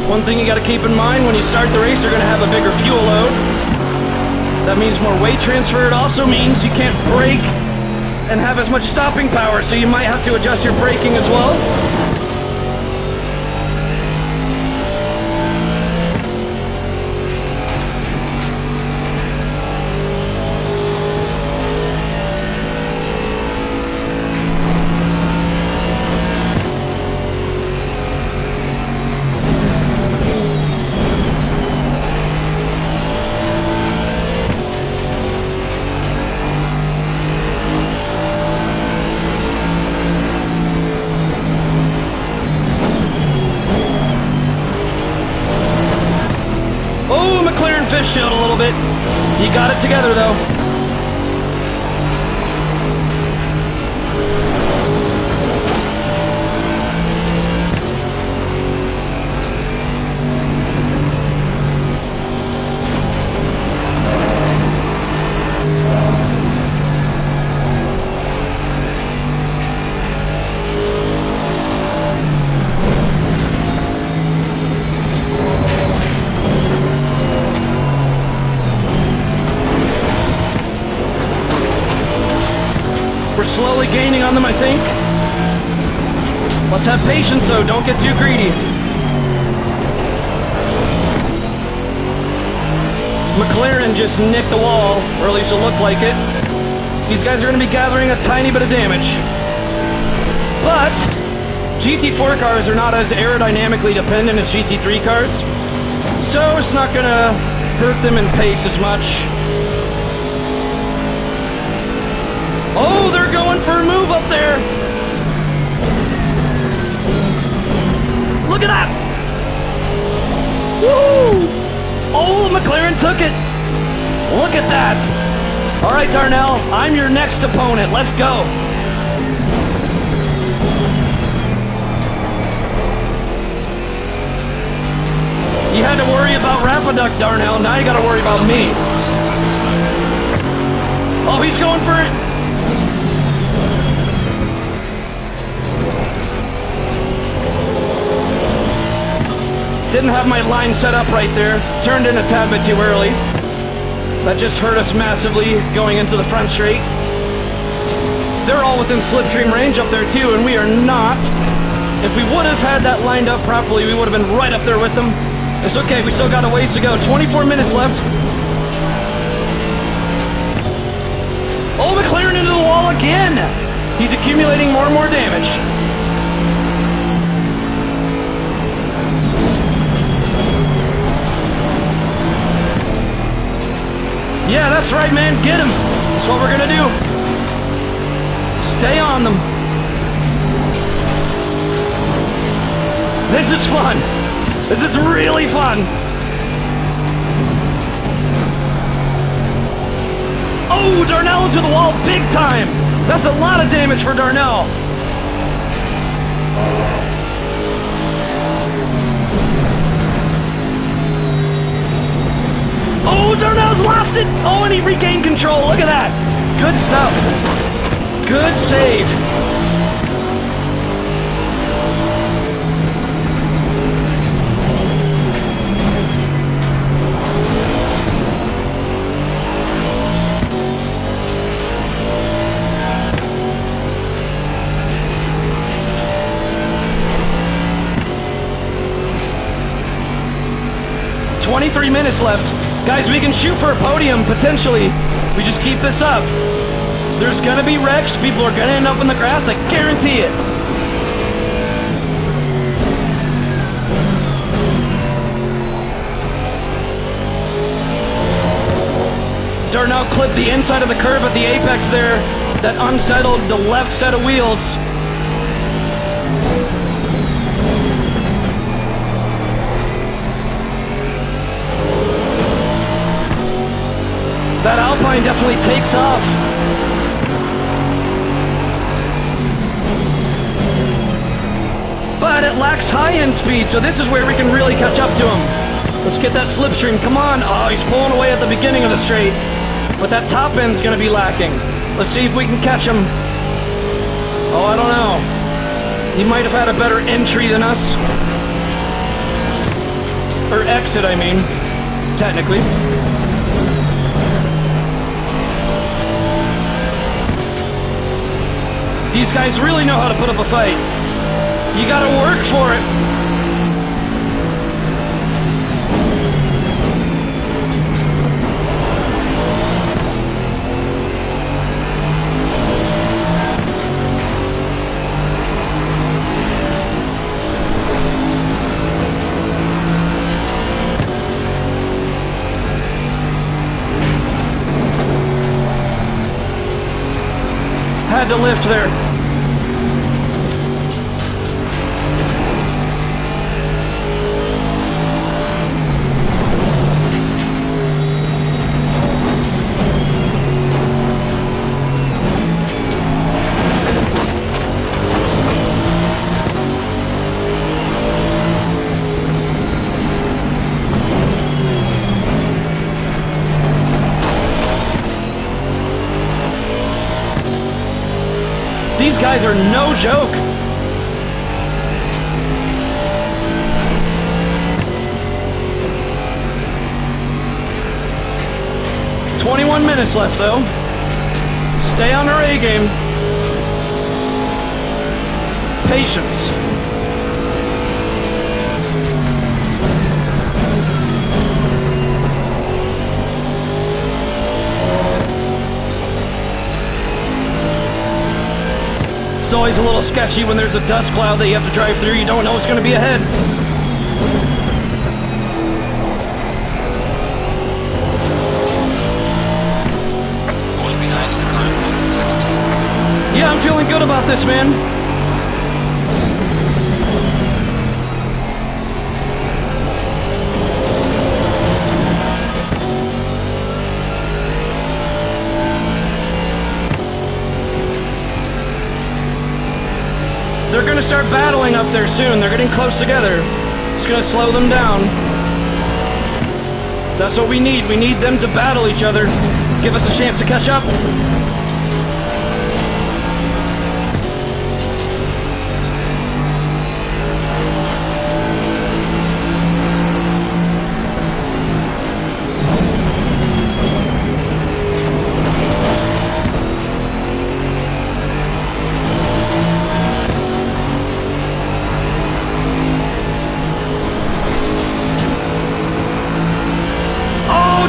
One thing you got to keep in mind, when you start the race, you're going to have a bigger fuel load. That means more weight transfer. It also means you can't brake and have as much stopping power, so you might have to adjust your braking as well. Fish shield a little bit. He got it together though. We're slowly gaining on them, I think. Let's have patience though, don't get too greedy. McLaren just nicked the wall, or at least it looked like it. These guys are going to be gathering a tiny bit of damage. But GT4 cars are not as aerodynamically dependent as GT3 cars, so it's not going to hurt them in pace as much. Oh, they're going for a move up there. Look at that. Woo! Oh, McLaren took it. Look at that. All right, Darnell, I'm your next opponent. Let's go. You had to worry about Rapiduck, Darnell. Now you got to worry about me. Oh, he's going for it. Didn't have my line set up right there. Turned in a tad bit too early. That just hurt us massively going into the front straight. They're all within slipstream range up there too, and we are not. If we would have had that lined up properly, we would have been right up there with them. It's okay, we still got a ways to go. 24 minutes left. Oh, McLaren into the wall again. He's accumulating more and more damage. Yeah, that's right, man. Get him. That's what we're gonna do. Stay on them. This is fun. This is really fun. Oh, Darnell into the wall big time. That's a lot of damage for Darnell. Oh, Darnell's lost it. Oh, and he regained control. Look at that. Good stuff. Good save. $23 minutes left. Guys, we can shoot for a podium, potentially. We just keep this up. There's gonna be wrecks. People are gonna end up in the grass. I guarantee it. Darnell clipped the inside of the curve at the apex there. That unsettled the left set of wheels. That Alpine definitely takes off. But it lacks high-end speed, so this is where we can really catch up to him. Let's get that slipstream. Come on. Oh, he's pulling away at the beginning of the straight. But that top end's going to be lacking. Let's see if we can catch him. Oh, I don't know. He might have had a better entry than us. Or exit, I mean. Technically. These guys really know how to put up a fight. You gotta work for it. Had to lift there. These guys are no joke. $21 minutes left though. Stay on our A game. Patience. It's always a little sketchy when there's a dust cloud that you have to drive through. You don't know what's going to be ahead. Falling behind in the current 14 seconds. Yeah, I'm feeling good about this, man. They're gonna start battling up there soon. They're getting close together. It's gonna slow them down. That's what we need. We need them to battle each other. Give us a chance to catch up.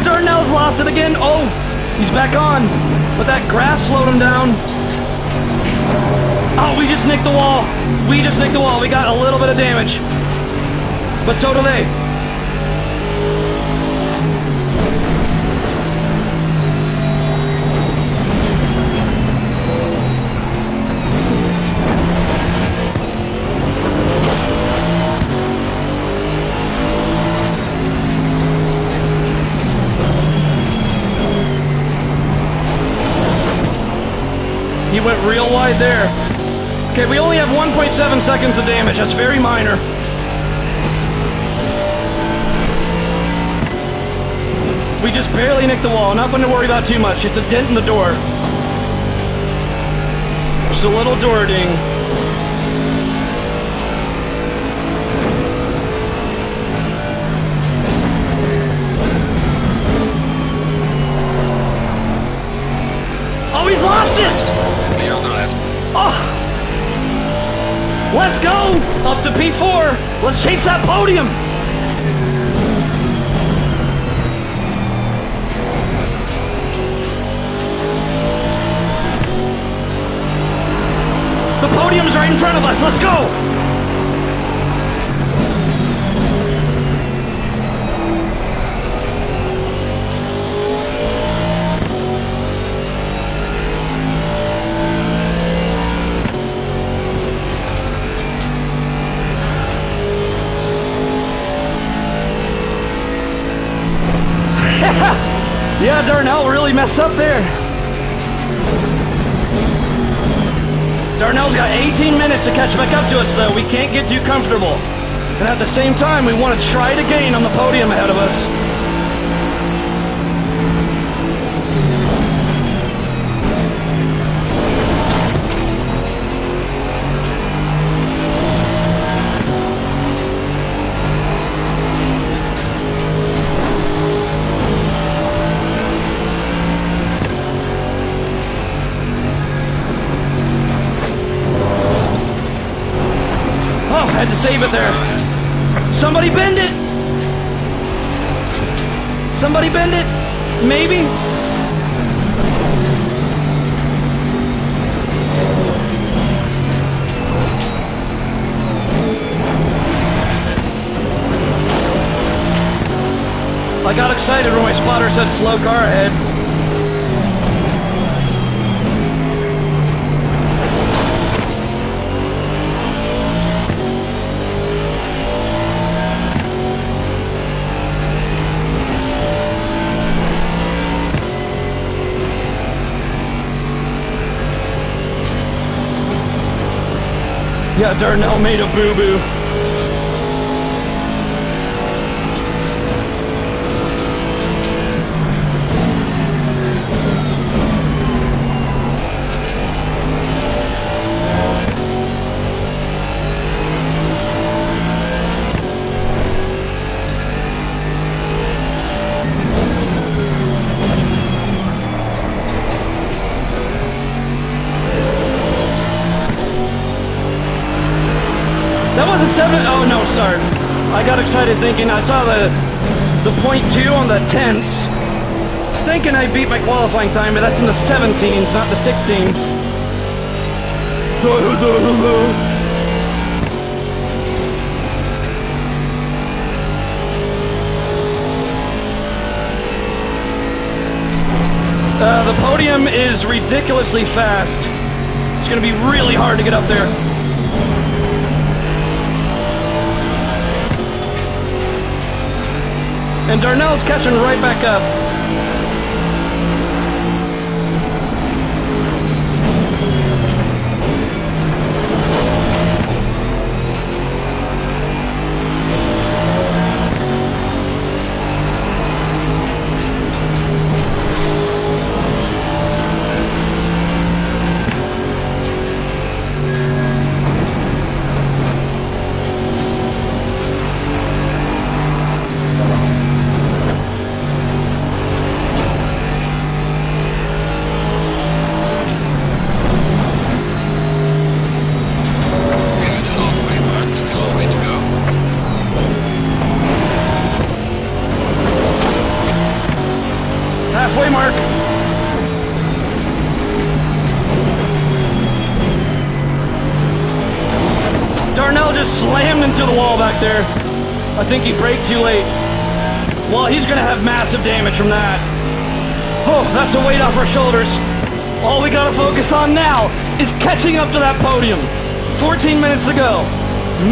Darnell's lost it again. Oh, he's back on. But that grass slowed him down. Oh, we just nicked the wall. We just nicked the wall. We got a little bit of damage. But so do they. He went real wide there. Okay, we only have 1.7 seconds of damage. That's very minor. We just barely nicked the wall. Nothing to worry about too much. It's a dent in the door. Just a little door ding. Oh, he's lost it! Clear on the left. Oh! Let's go! Up to P4! Let's chase that podium! The podium's right in front of us. Let's go! Yeah, Darnell really messed up there. Darnell's got 18 minutes to catch back up to us, though. We can't get too comfortable. And at the same time, we want to try to gain on the podium ahead of us. Had to save it there. Somebody bend it! Somebody bend it! Maybe? I got excited when my spotter said slow car ahead. Yeah, Darnell made a boo-boo. That was a 7. Oh no, sorry. I got excited thinking I saw the .2 on the 10s. Thinking I beat my qualifying time, but that's in the 17s, not the 16s. The podium is ridiculously fast. It's going to be really hard to get up there. And Darnell's catching right back up. the wall back there. I think he braked too late. Well, he's gonna have massive damage from that. Oh, that's the weight off our shoulders. All we gotta focus on now is catching up to that podium. 14 minutes to go.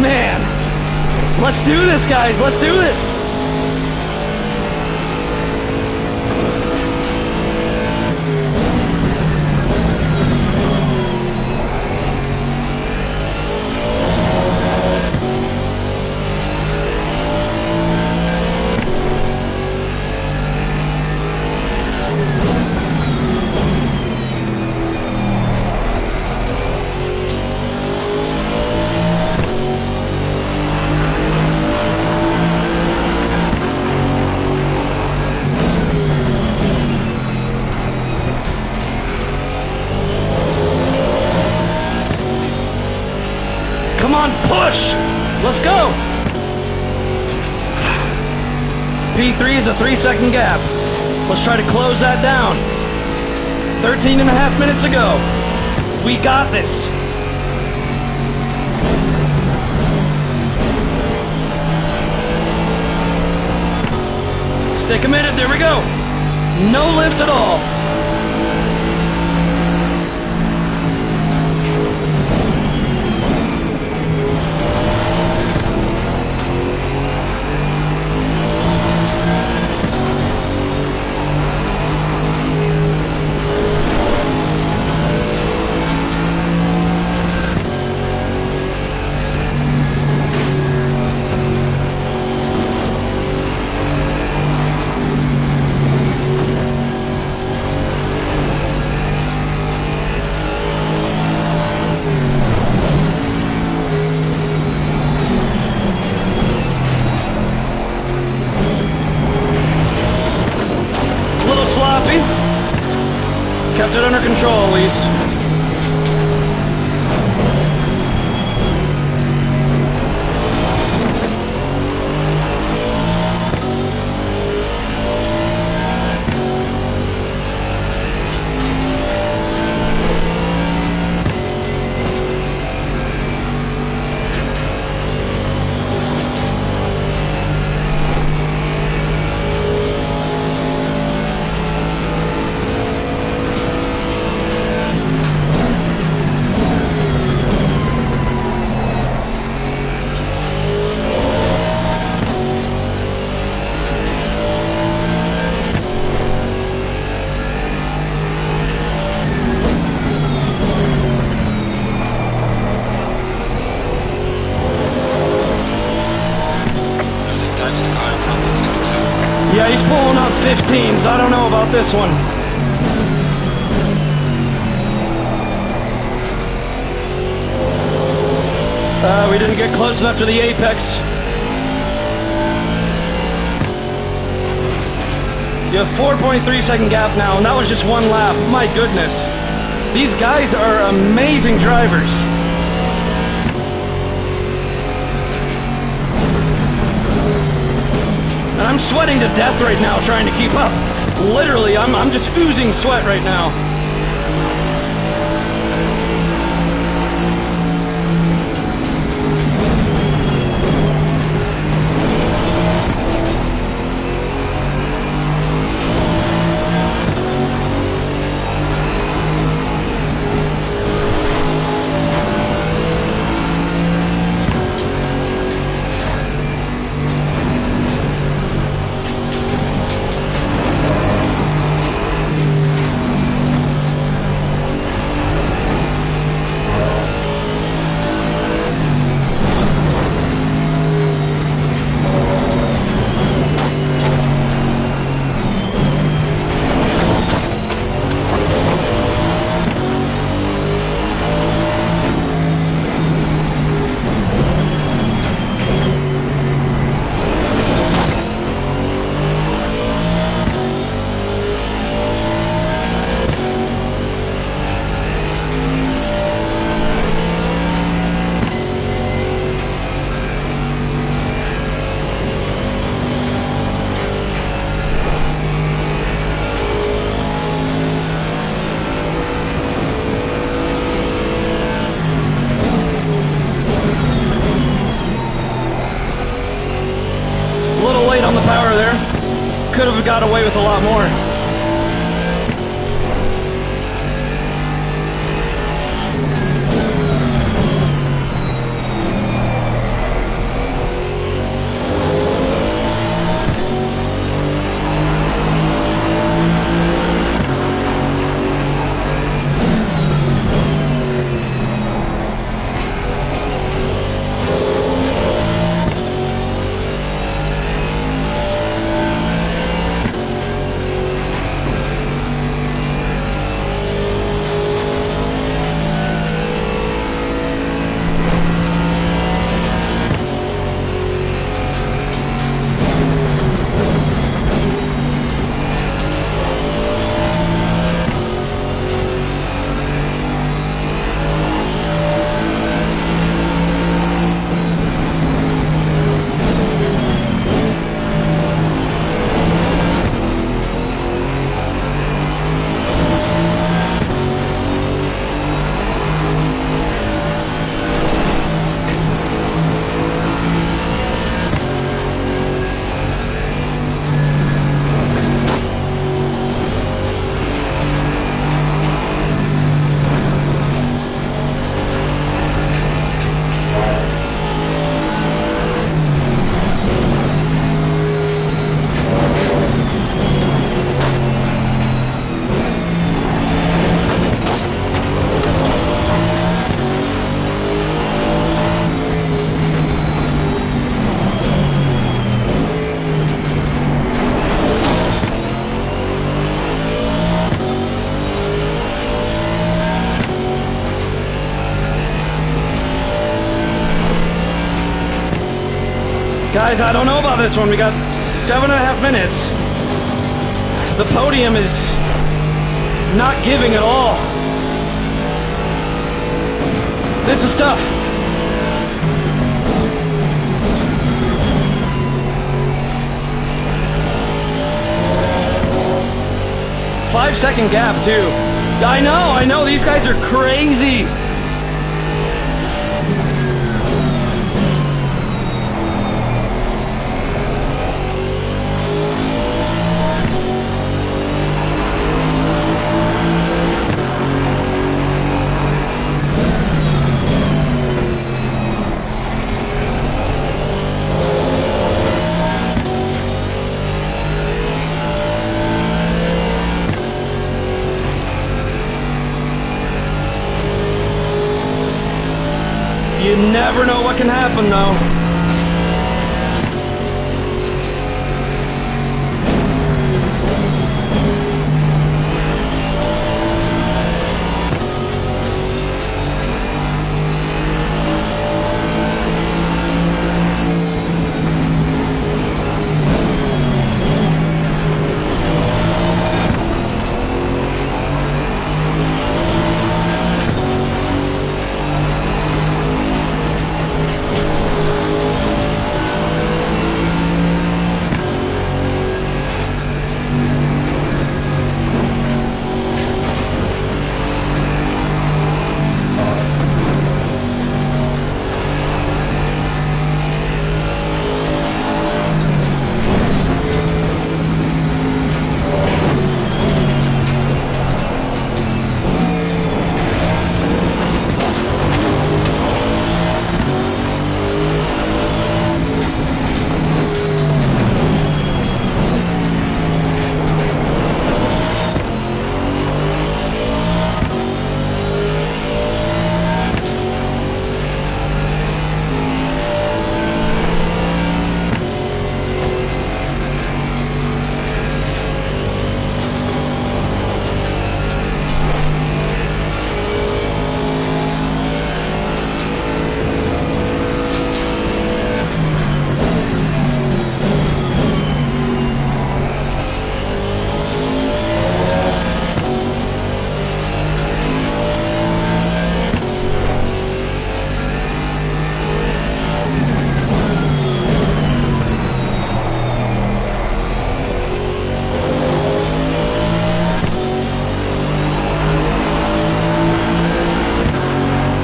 Man, let's do this, guys. Let's do this. Come on, push! Let's go! P3 is a 3-second gap. Let's try to close that down. 13 and a half minutes to go. We got this. Stay committed, there we go. No lift at all. Kept it under control at least. Yeah, he's pulling up 15s. I don't know about this one. We didn't get close enough to the apex. You have 4.3 second gap now, and that was just one lap. My goodness. These guys are amazing drivers. And I'm sweating to death right now trying to keep up. Literally, I'm just oozing sweat right now. away with a lot more. Guys, I don't know about this one. We got 7.5 minutes. The podium is not giving at all. This is tough. Five-second gap, too. I know, these guys are crazy. You never know what can happen, though.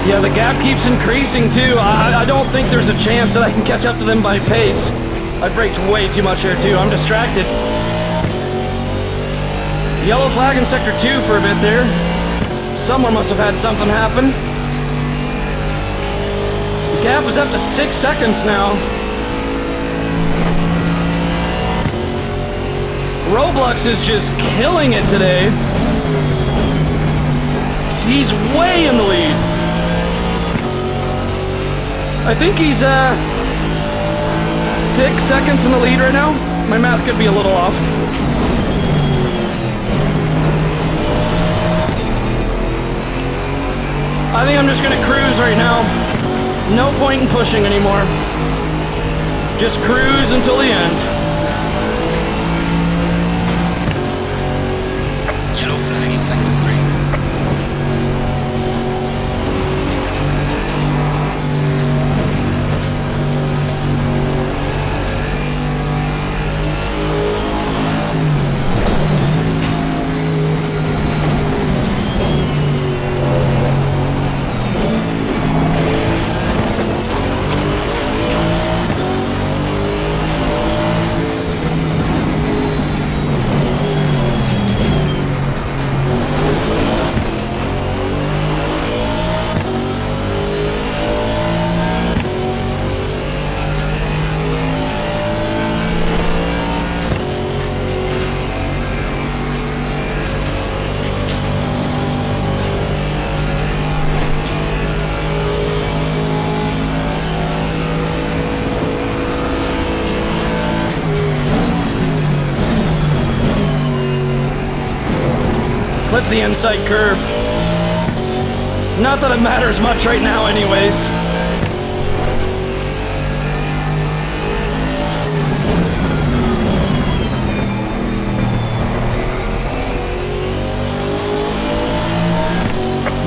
Yeah, the gap keeps increasing too. I don't think there's a chance that I can catch up to them by pace. I braked way too much here too. I'm distracted. Yellow flag in sector 2 for a bit there. Someone must have had something happen. The gap is up to 6 seconds now. Roblox is just killing it today. He's way in the lead. I think he's 6 seconds in the lead right now. My math could be a little off. I think I'm just gonna cruise right now. No point in pushing anymore. Just cruise until the end. Yellow flag in sector 3. Clip the inside curve. Not that it matters much right now anyways.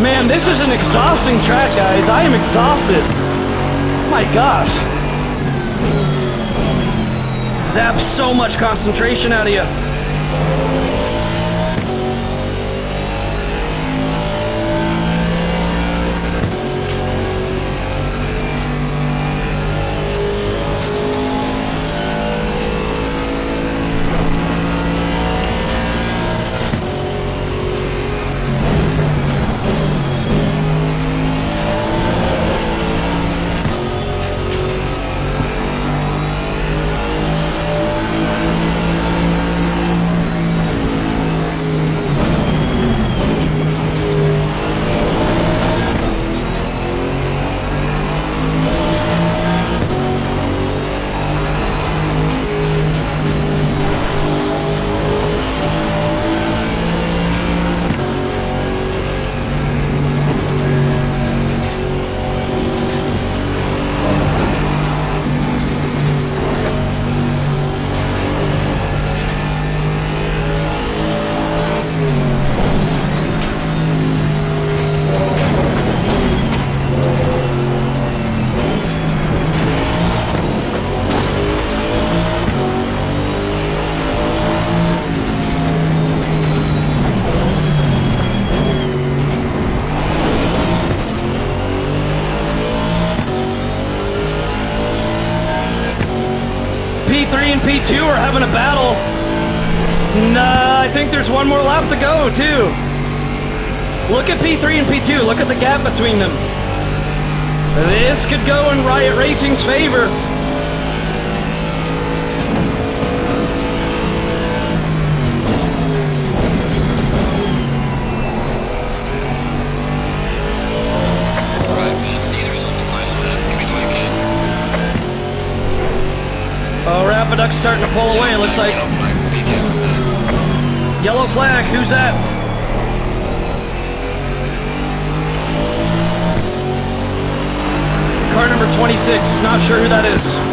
Man, this is an exhausting track, guys. I am exhausted. My gosh. Zaps so much concentration out of you. P3 and P2 are having a battle. Nah, I think there's one more lap to go, too. Look at P3 and P2. Look at the gap between them. This could go in Riot Racing's favor. Oh, Rapiduck's starting to pull away, it looks like. Yellow flag, be careful there. Yellow flag, who's that? Car number 26, not sure who that is.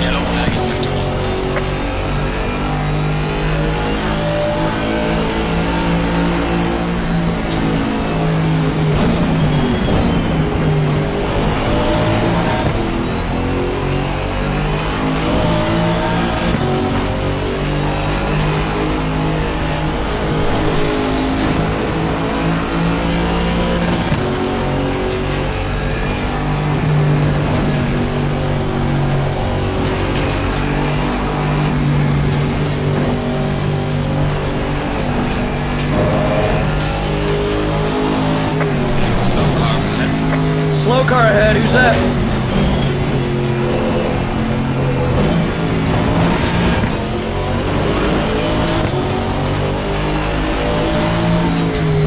Yellow Who's that?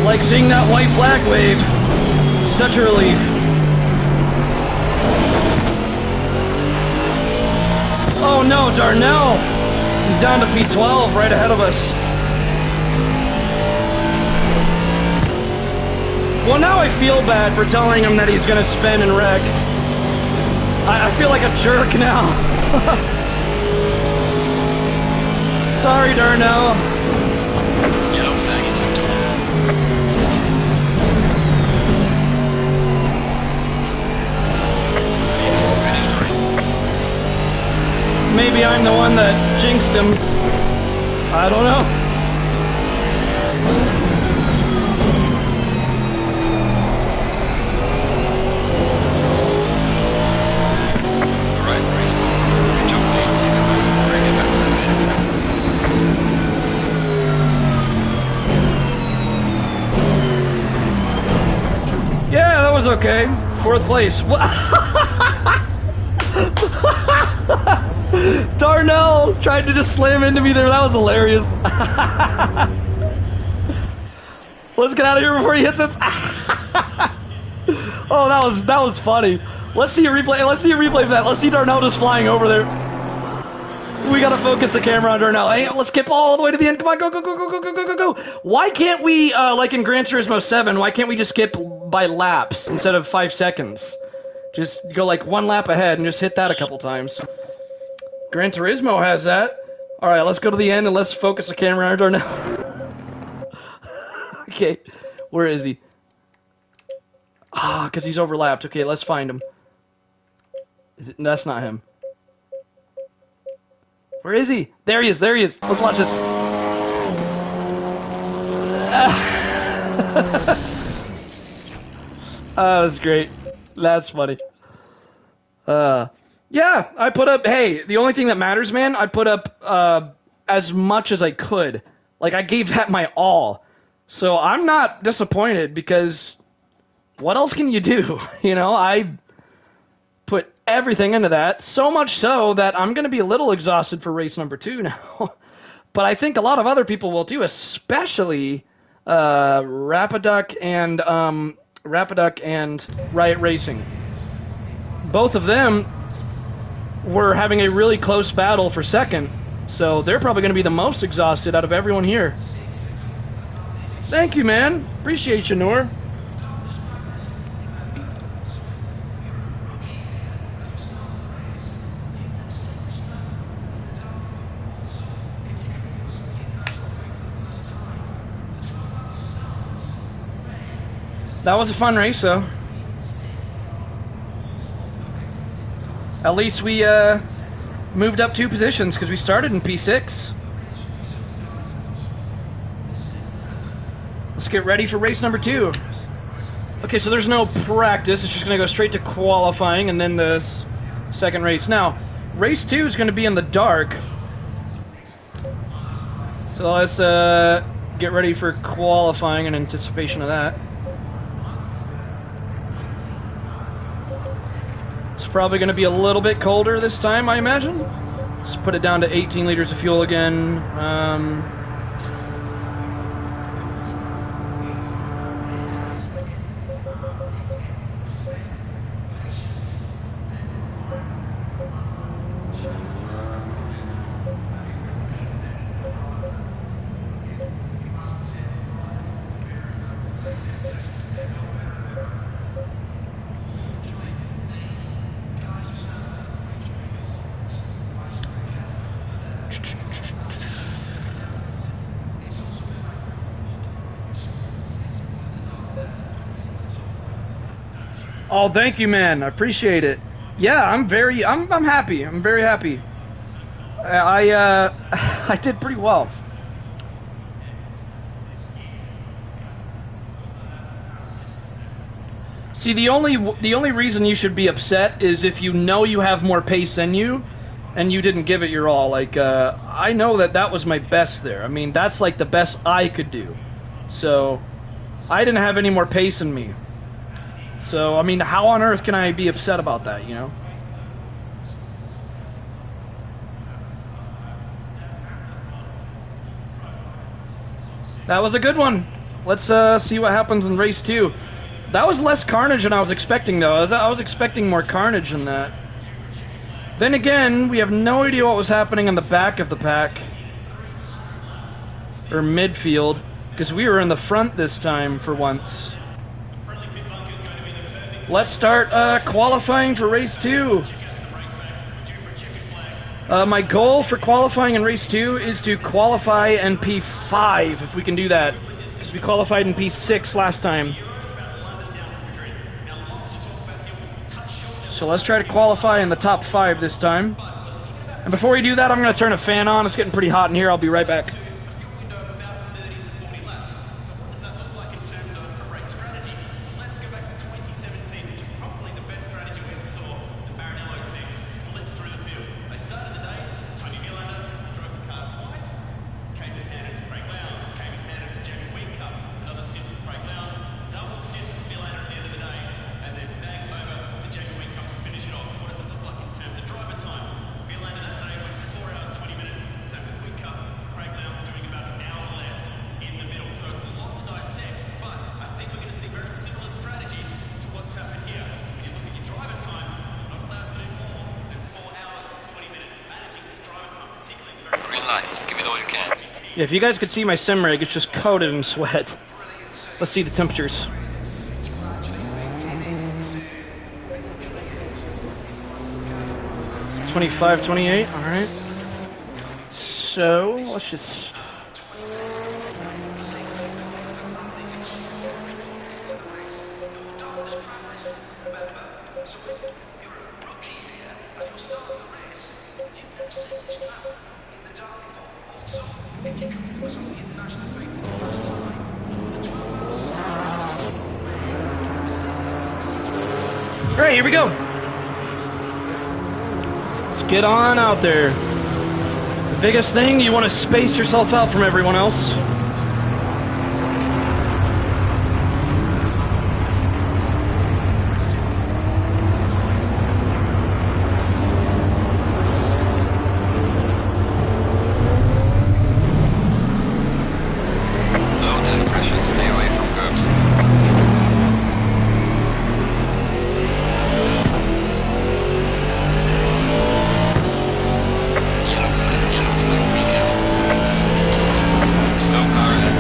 Like seeing that white flag wave. Such a relief. Oh no, Darnell! He's down to P12 right ahead of us. Well, now I feel bad for telling him that he's gonna spin and wreck. I feel like a jerk now. Sorry, Darnell. Yellow flag accepted. It's finished the race. Maybe I'm the one that jinxed him. I don't know. Alright, the race is over. Good job, Lee. Bring it back to the minutes. Yeah, that was okay. 4th place. Darnell tried to just slam into me there. That was hilarious. Let's get out of here before he hits us. Oh, that was funny. Let's see a replay. Let's see a replay of that. Let's see Darnell just flying over there. We gotta focus the camera on Darnell. Hey, let's skip all the way to the end. Come on, go, go, go, go, go, go, go, go, go. Why can't we, like in Gran Turismo 7, why can't we just skip by laps instead of 5 seconds? Just go like 1 lap ahead and just hit that a couple times. Gran Turismo has that. Alright, let's go to the end and let's focus the camera on Darnell. Okay, where is he? Ah, because he's overlapped. Okay, let's find him. That's not him. Where is he? There he is, there he is. Let's watch this. Oh, that's great. That's funny. Yeah, I put up, hey, the only thing that matters, man, I put up as much as I could. Like, I gave that my all. So I'm not disappointed because what else can you do? You know, I put everything into that, so much so that I'm going to be a little exhausted for race number 2 now. But I think a lot of other people will too, especially Rapiduck and Riot Racing. Both of them were having a really close battle for second, so they're probably going to be the most exhausted out of everyone here. Thank you, man. Appreciate you, Noor. That was a fun race, though. At least we moved up 2 positions because we started in P6. Let's get ready for race number 2. Okay, so there's no practice. It's just going to go straight to qualifying and then the second race. Now, race 2 is going to be in the dark. So let's get ready for qualifying in anticipation of that. Probably going to be a little bit colder this time, I imagine. Let's put it down to 18 liters of fuel again. Oh, thank you, man. I appreciate it. Yeah, I'm happy. I'm very happy. I did pretty well. See, the only reason you should be upset is if you know you have more pace than you, and you didn't give it your all. Like, I know that was my best there. I mean, that's like the best I could do. So, I didn't have any more pace than me. So, I mean, how on earth can I be upset about that, you know? That was a good one. Let's see what happens in race 2. That was less carnage than I was expecting, though. I was expecting more carnage than that. Then again, we have no idea what was happening in the back of the pack. Or midfield. Because we were in the front this time for once. Let's start qualifying for race 2. My goal for qualifying in race 2 is to qualify in P5, if we can do that. Because we qualified in P6 last time. So let's try to qualify in the top 5 this time. And before we do that, I'm going to turn a fan on. It's getting pretty hot in here. I'll be right back. Yeah, if you guys could see my sim rig, it's just coated in sweat. Let's see the temperatures. It's 25, 28, alright. So, let's just... Alright, here we go. Let's get on out there. The biggest thing, you want to space yourself out from everyone else. Low tire pressure, stay away from curbs. Yellow flag, be careful. Slow car ahead.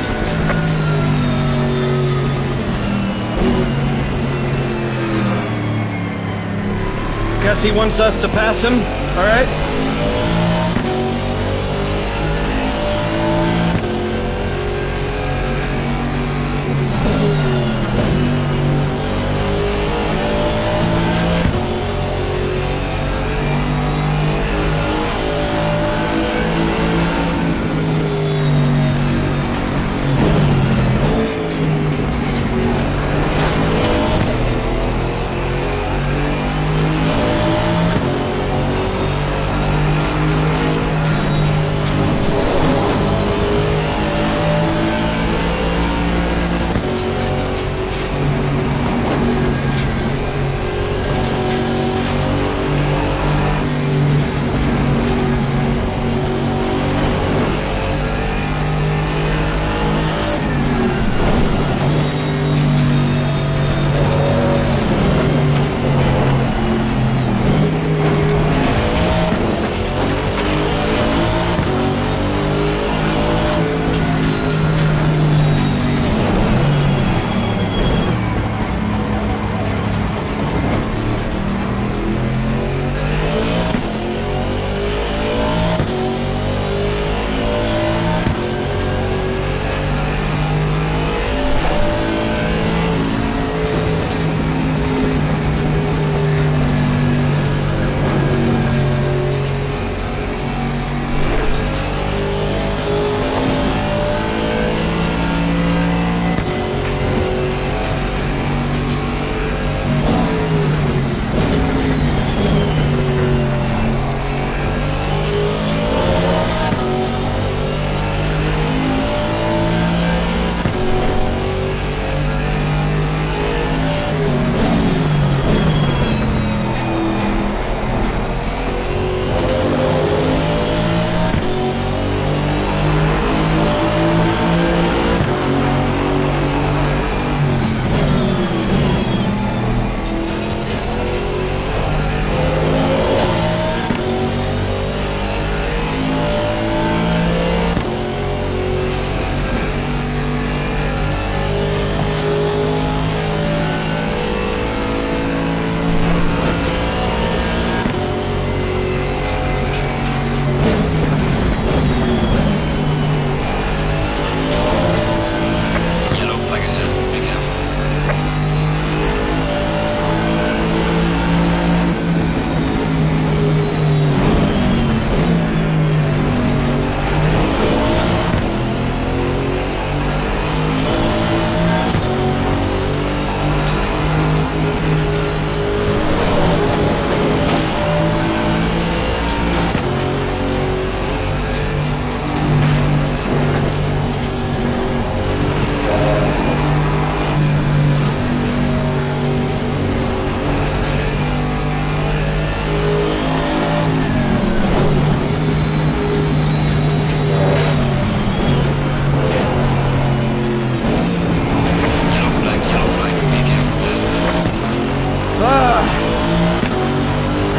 Guess he wants us to pass him. Alright.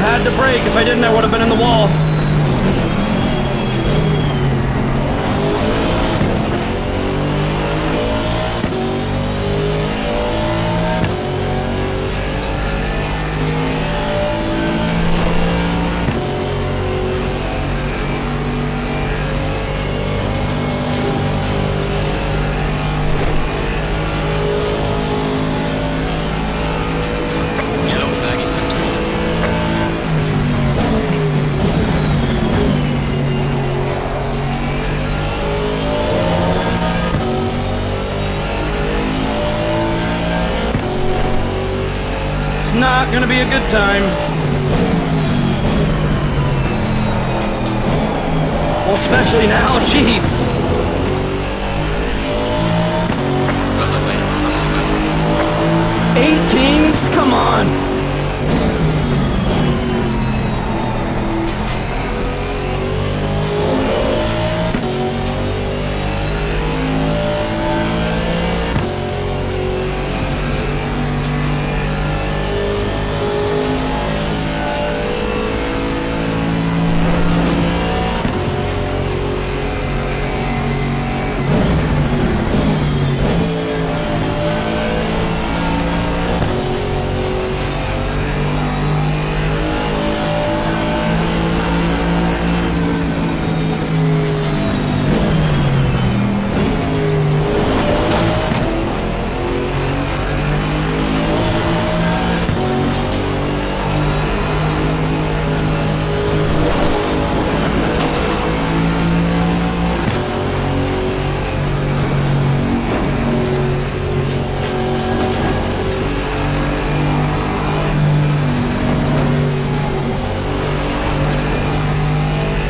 had to brake. If I didn't, I would have been in the wall. Yellow flag acceptable. It's not gonna be a good time. Well, especially now, jeez. Right away, customers. 18s? Come on.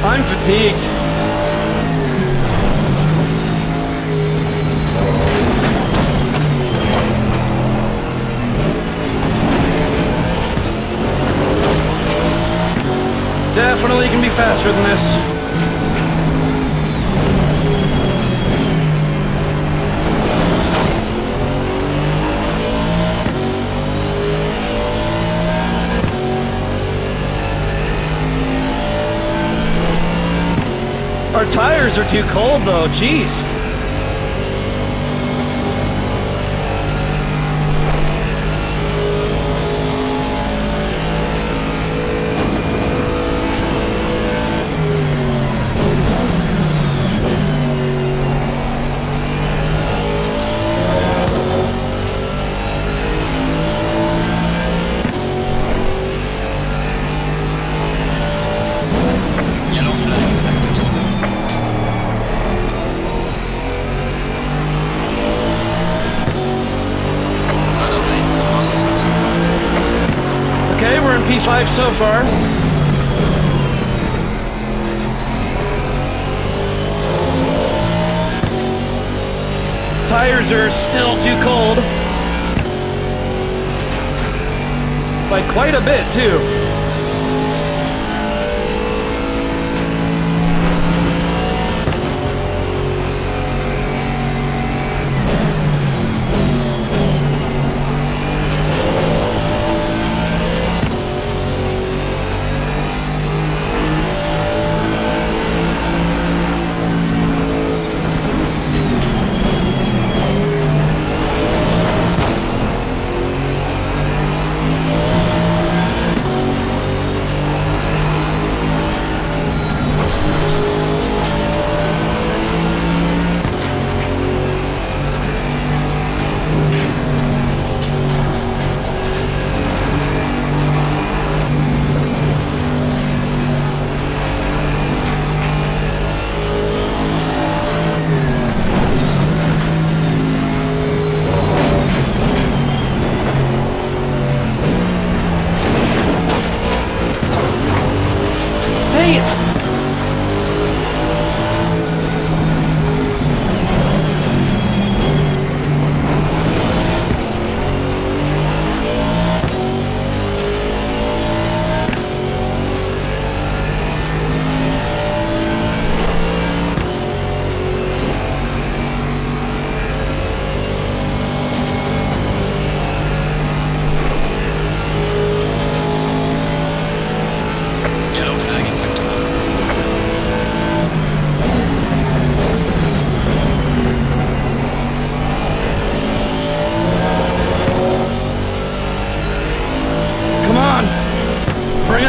I'm fatigued. Definitely can be faster than this. Our tires are too cold though, jeez. Yellow flag accepted. Right away, the fastest lap so far. Okay, we're in P5 so far. Tires are still too cold. By quite a bit too.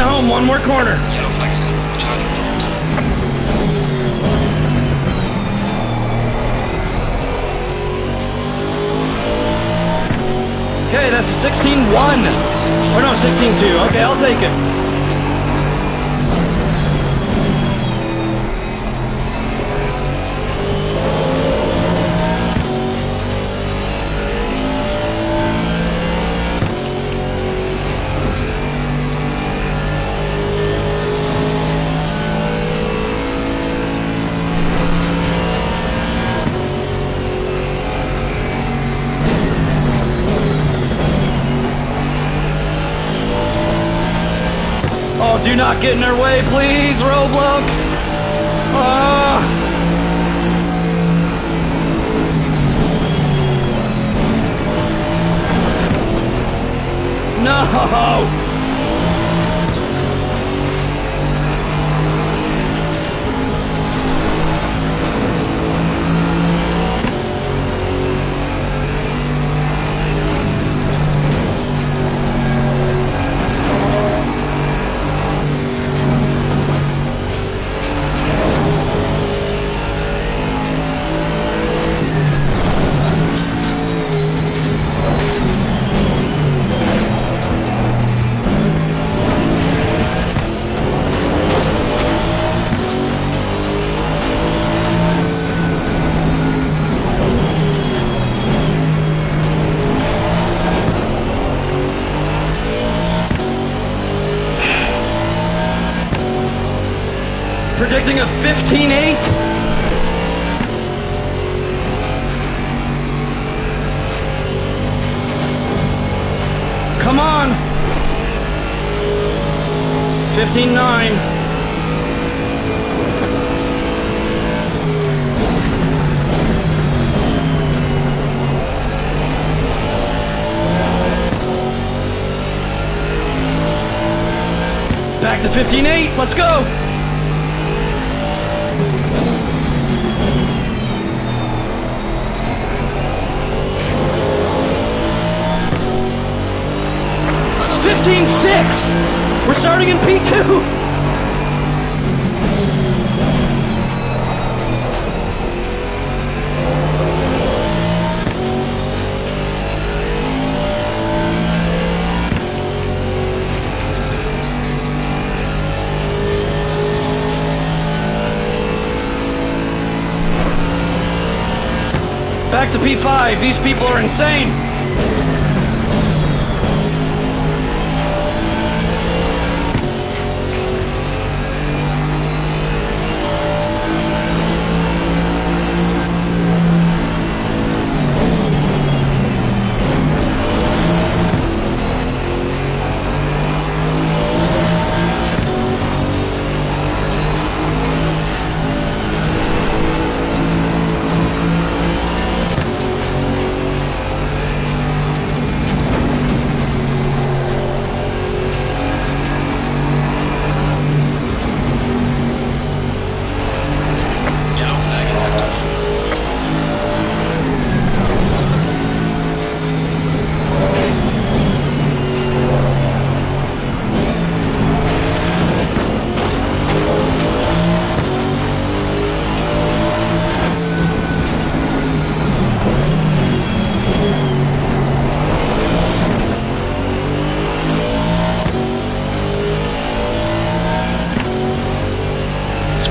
home, one more corner. Yellow flag ahead. Charging front. Okay, that's a 16-1. Or no, 16-2. Okay, I'll take it. Oh, do not get in our way, please, Roblox. No! Predicting a 15-8. Come on. 15-9. Back to 15-8. Let's go. We're starting in P2. Back to P5. These people are insane.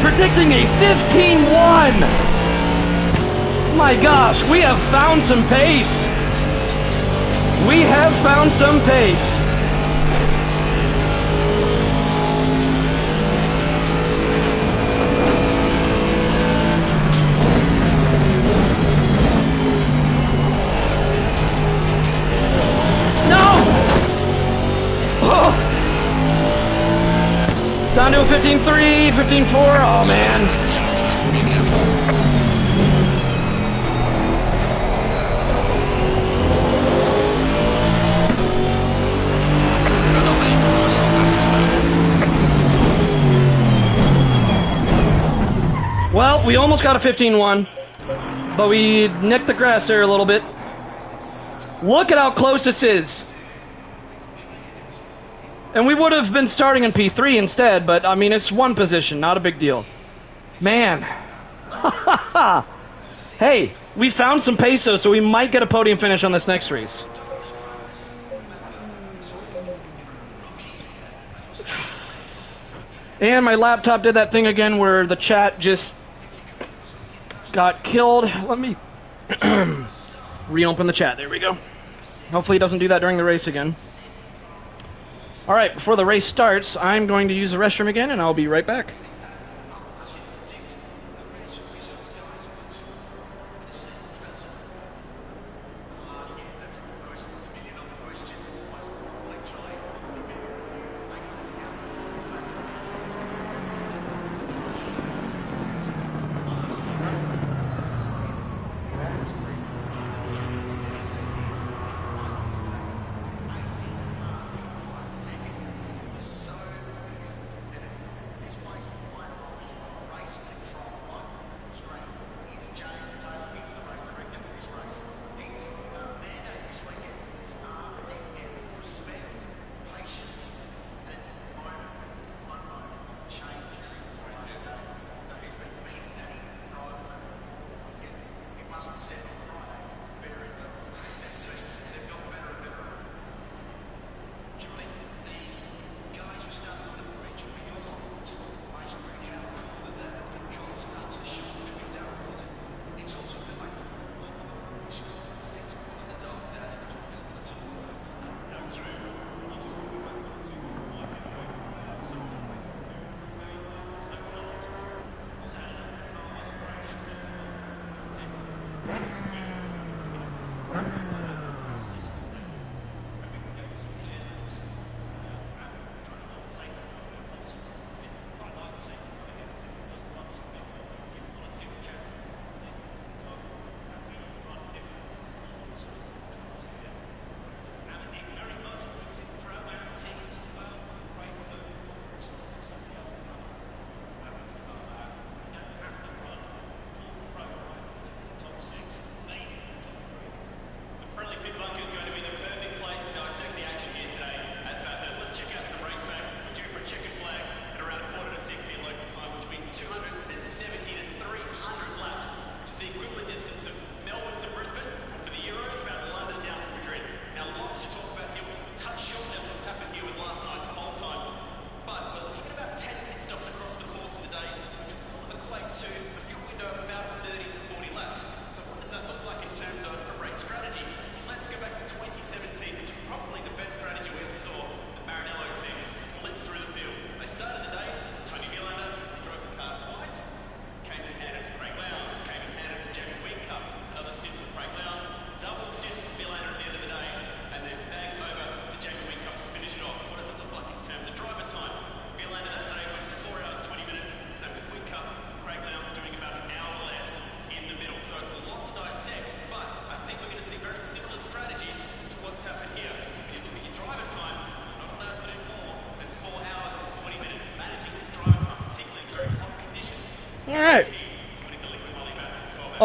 Predicting a 15-1. My gosh, we have found some pace. We have found some pace. No! Oh! Down to a 15-3, 15-4. Oh, man. Well, we almost got a 15-1, but we nicked the grass there a little bit. Look at how close this is. And we would have been starting in P3 instead, but I mean, it's one position, not a big deal. Man. Hey, we found some peso, so we might get a podium finish on this next race. And my laptop did that thing again where the chat just got killed. Let me reopen the chat. There we go. Hopefully it doesn't do that during the race again. All right, before the race starts, I'm going to use the restroom again, and I'll be right back.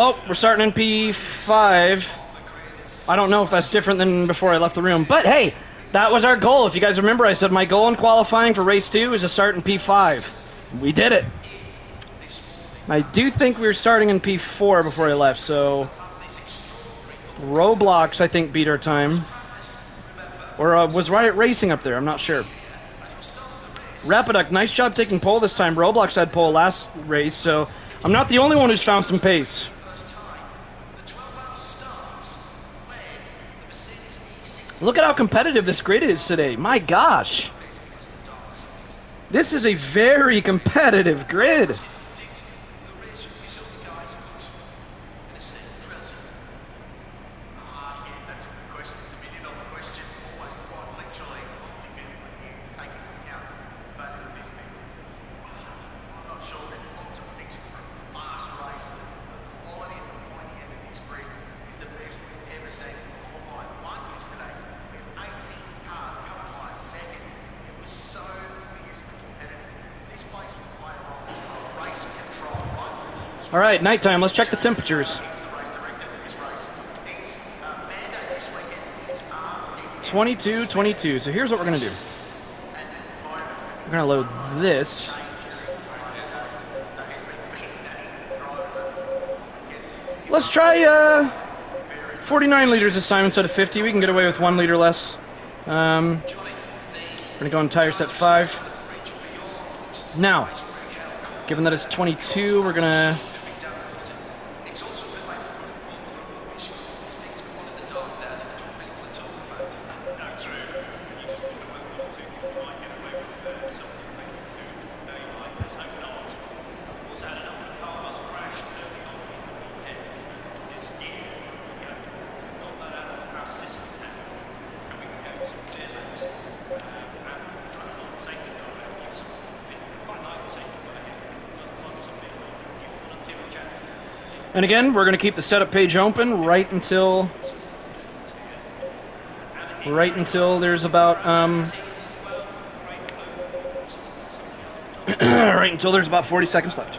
Oh, we're starting in P5. I don't know if that's different than before I left the room. But hey, that was our goal. If you guys remember, I said my goal in qualifying for race 2 is to start in P5. We did it. I do think we were starting in P4 before I left, so Roblox, I think, beat our time. Or was Riot Racing up there? I'm not sure. Rapiduck, nice job taking pole this time. Roblox had pole last race, so I'm not the only one who's found some pace. Look at how competitive this grid is today. My gosh. This is a very competitive grid. All right, nighttime. Let's check the temperatures. 22, 22. So here's what we're going to do. We're gonna load this. Let's try 49 liters this time instead of 50. We can get away with 1 liter less. We're gonna go on tire set 5. Now, given that it's 22, we're gonna And again, we're going to keep the setup page open right until there's about right until there's about 40 seconds left.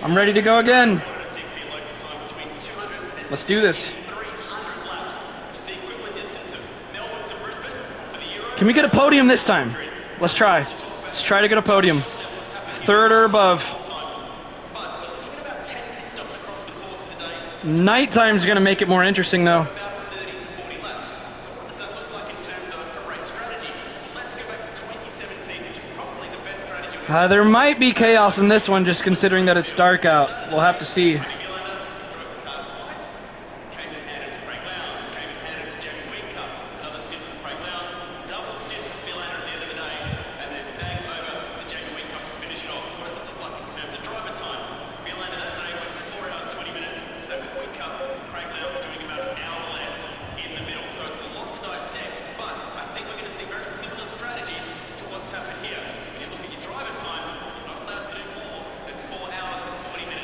I'm ready to go again. Let's do this. Can we get a podium this time? Let's try. Let's try to get a podium. 3rd or above. Nighttime's going to make it more interesting, though. There might be chaos in this one, just considering that it's dark out. We'll have to see.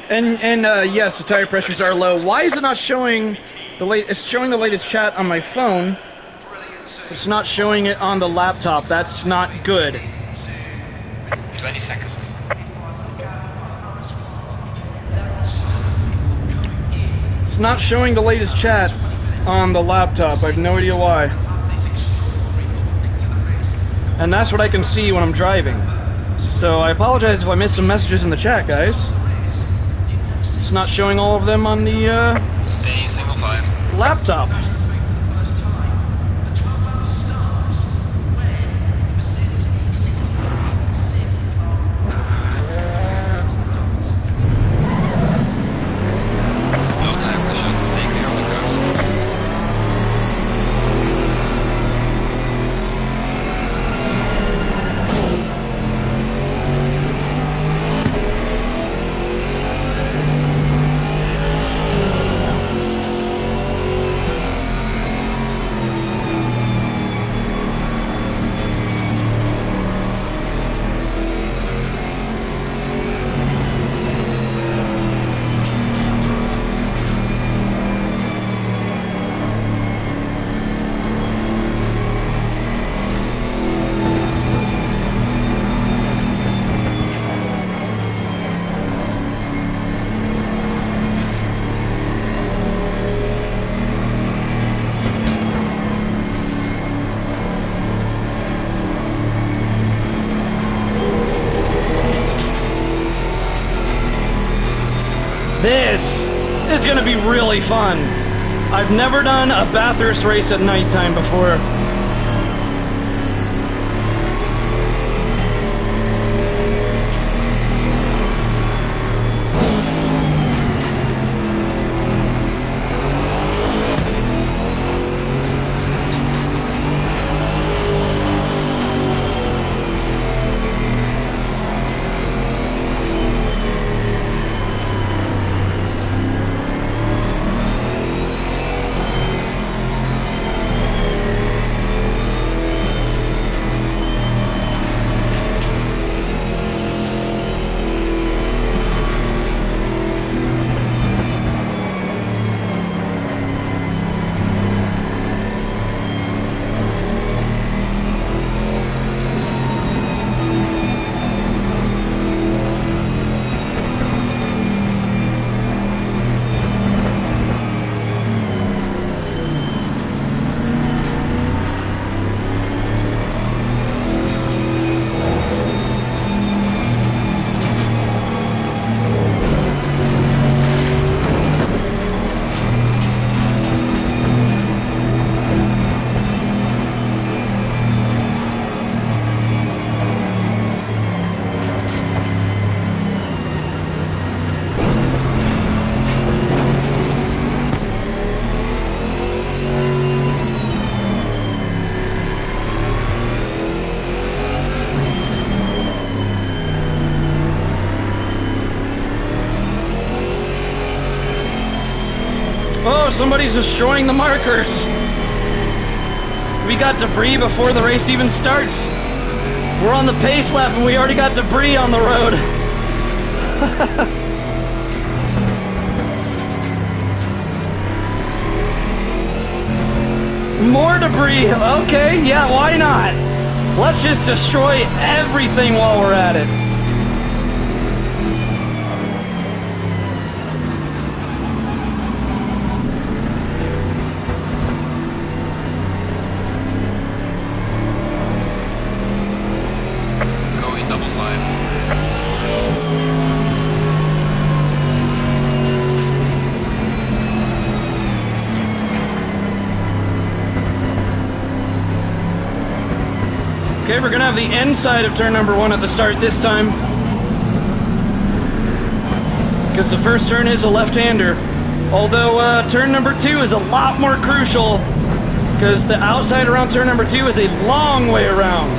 And yes, the tire pressures are low. Why is it not showing the It's showing the latest chat on my phone. It's not showing it on the laptop. That's not good. 20 seconds. It's not showing the latest chat on the laptop. I have no idea why. And that's what I can see when I'm driving. So I apologize if I missed some messages in the chat, guys. It's not showing all of them on the Stay single file. laptop. Low tire pressure. Stay clear on the curves. This is going to be really fun. I've never done a Bathurst race at nighttime before. Oh, somebody's destroying the markers. We got debris before the race even starts. We're on the pace lap and we already got debris on the road. More debris. Okay, yeah, why not? Let's just destroy everything while we're at it. Going double fine. Okay, we're gonna have the inside of turn number 1 at the start this time. Because the first turn is a left-hander. Although turn number 2 is a lot more crucial. Because the outside around turn number 2 is a long way around.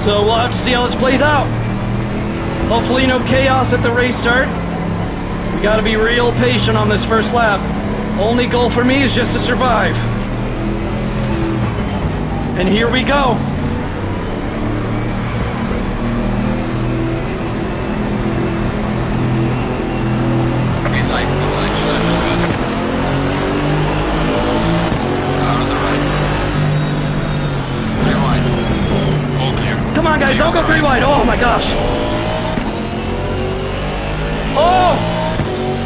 So we'll have to see how this plays out. Hopefully no chaos at the race start. We gotta be real patient on this first lap. Only goal for me is just to survive. And here we go. Green light, should have been good. Car on the right. 3 wide. All clear. Come on, guys, don't go 3 wide. Oh my gosh. Oh!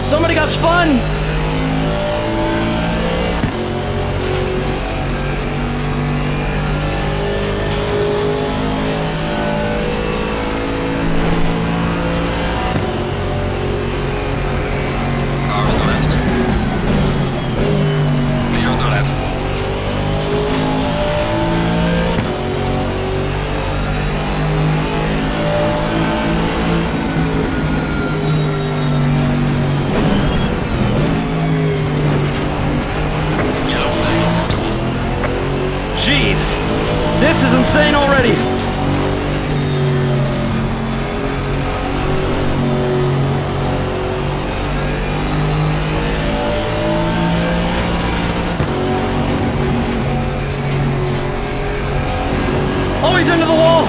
Somebody got spun. Car on the left. Clear on the left. Yellow flag acceptable. Jeez. This is insane already. Oh, he's into the wall.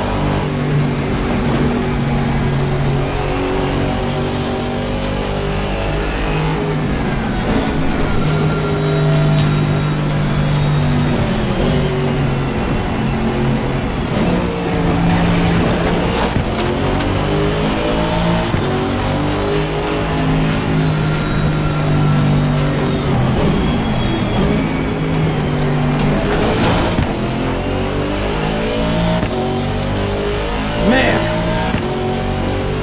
Man,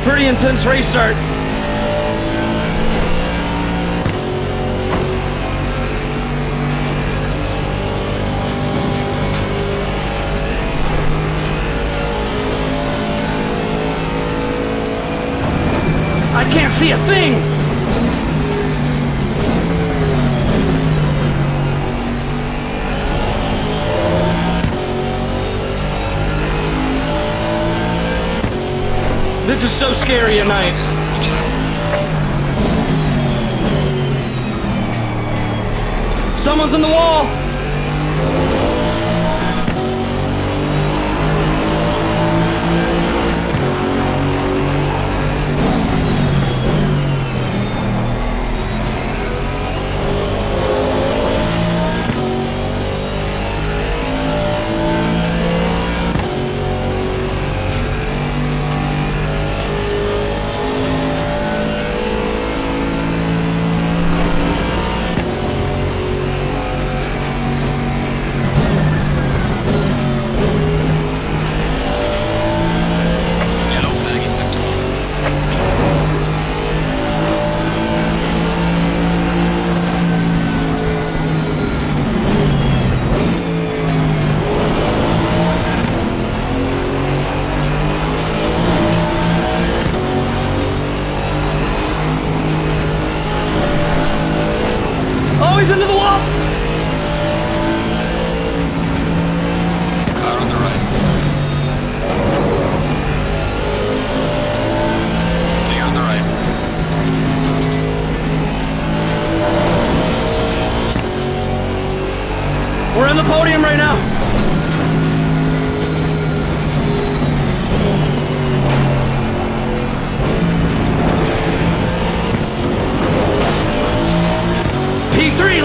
pretty intense race start. I can't see a thing. This is so scary at night. Someone's in the wall.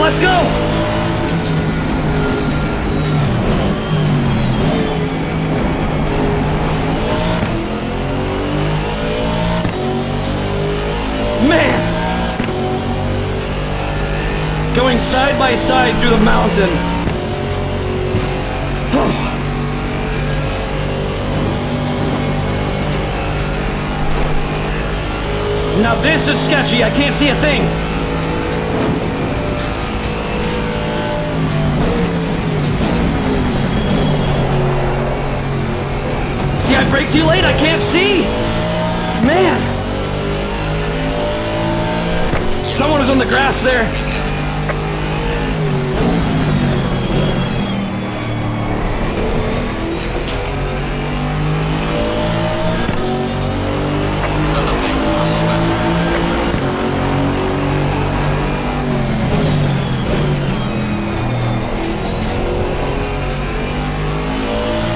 let's go! Man! Going side by side through the mountain. Now this is sketchy, I can't see a thing. See, I brake too late, I can't see. Man. Someone was on the grass there.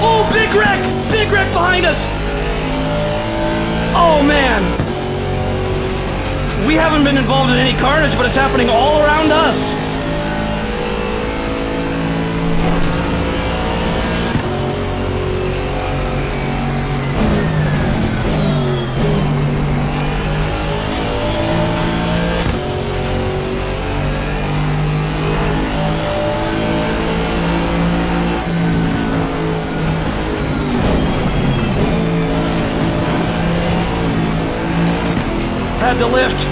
Oh, big wreck! Big wreck behind us! Oh, man. We haven't been involved in any carnage, but it's happening all around us. Had to lift.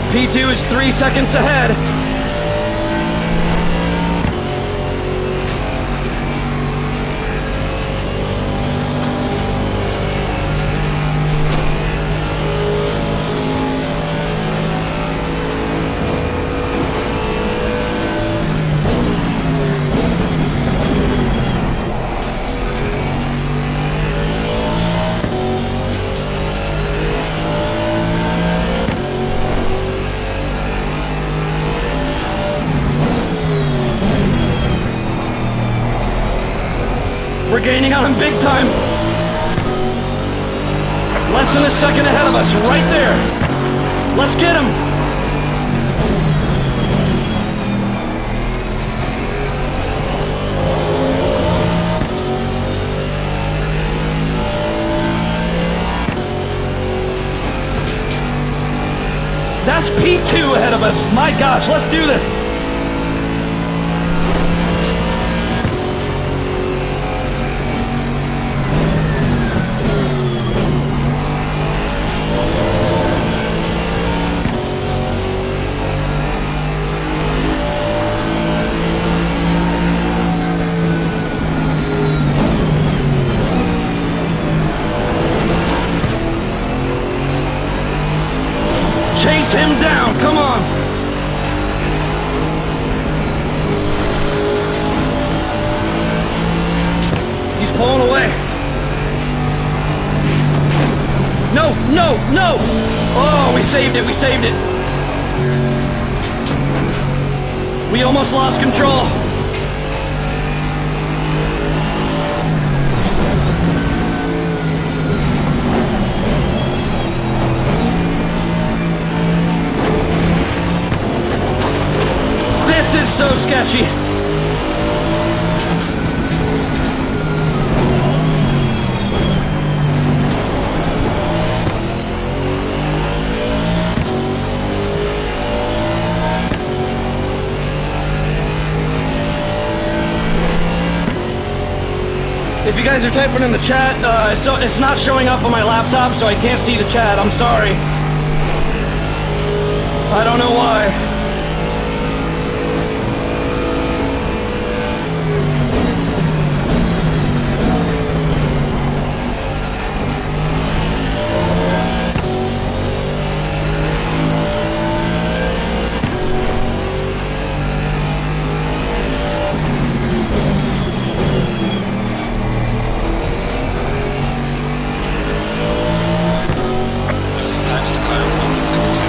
P2 is 3 seconds ahead. We're gaining on him big time. Less than a second ahead of us, right there. Let's get him. That's P2 ahead of us. My gosh, let's do this. Chase him down, come on! He's pulling away. No, no, no! Oh, we saved it, we saved it. We almost lost control. This is so sketchy. If you guys are typing in the chat, so it's not showing up on my laptop, so I can't see the chat. I'm sorry. I don't know why. Losing time to the car in front in sector 2.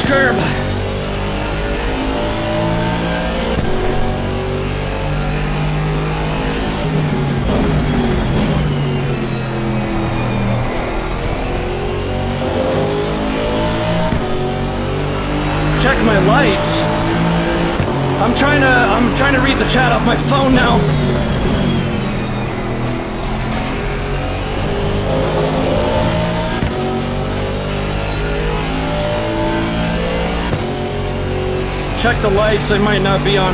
curb. Check my lights. I'm trying to read the chat off my phone now. Check the lights, they might not be on.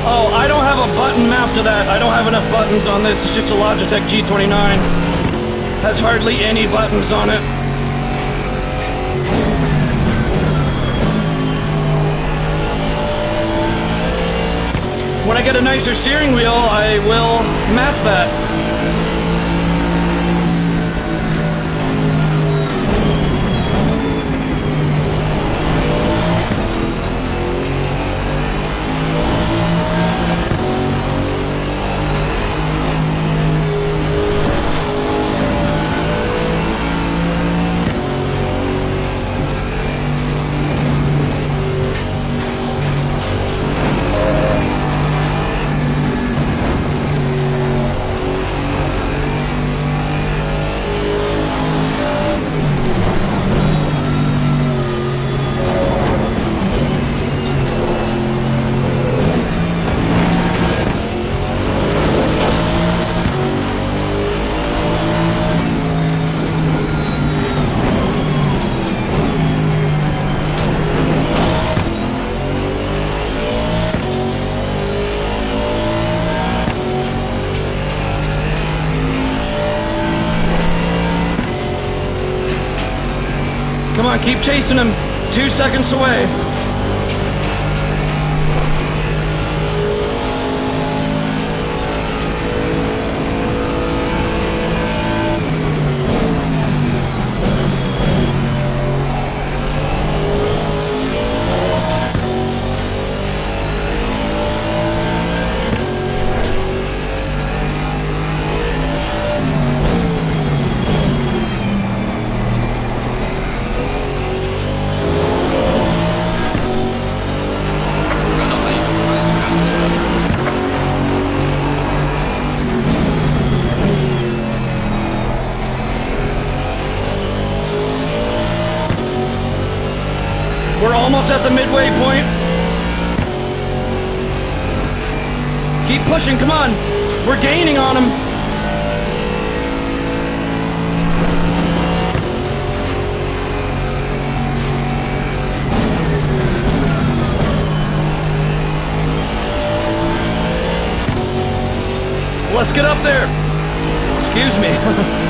Oh, I don't have a button mapped to that. I don't have enough buttons on this. It's just a Logitech G29. Has hardly any buttons on it. When I get a nicer steering wheel, I will map that. Come on, keep chasing him. 2 seconds away. almost at the midway point. Keep pushing, come on. We're gaining on him. Let's get up there. Excuse me.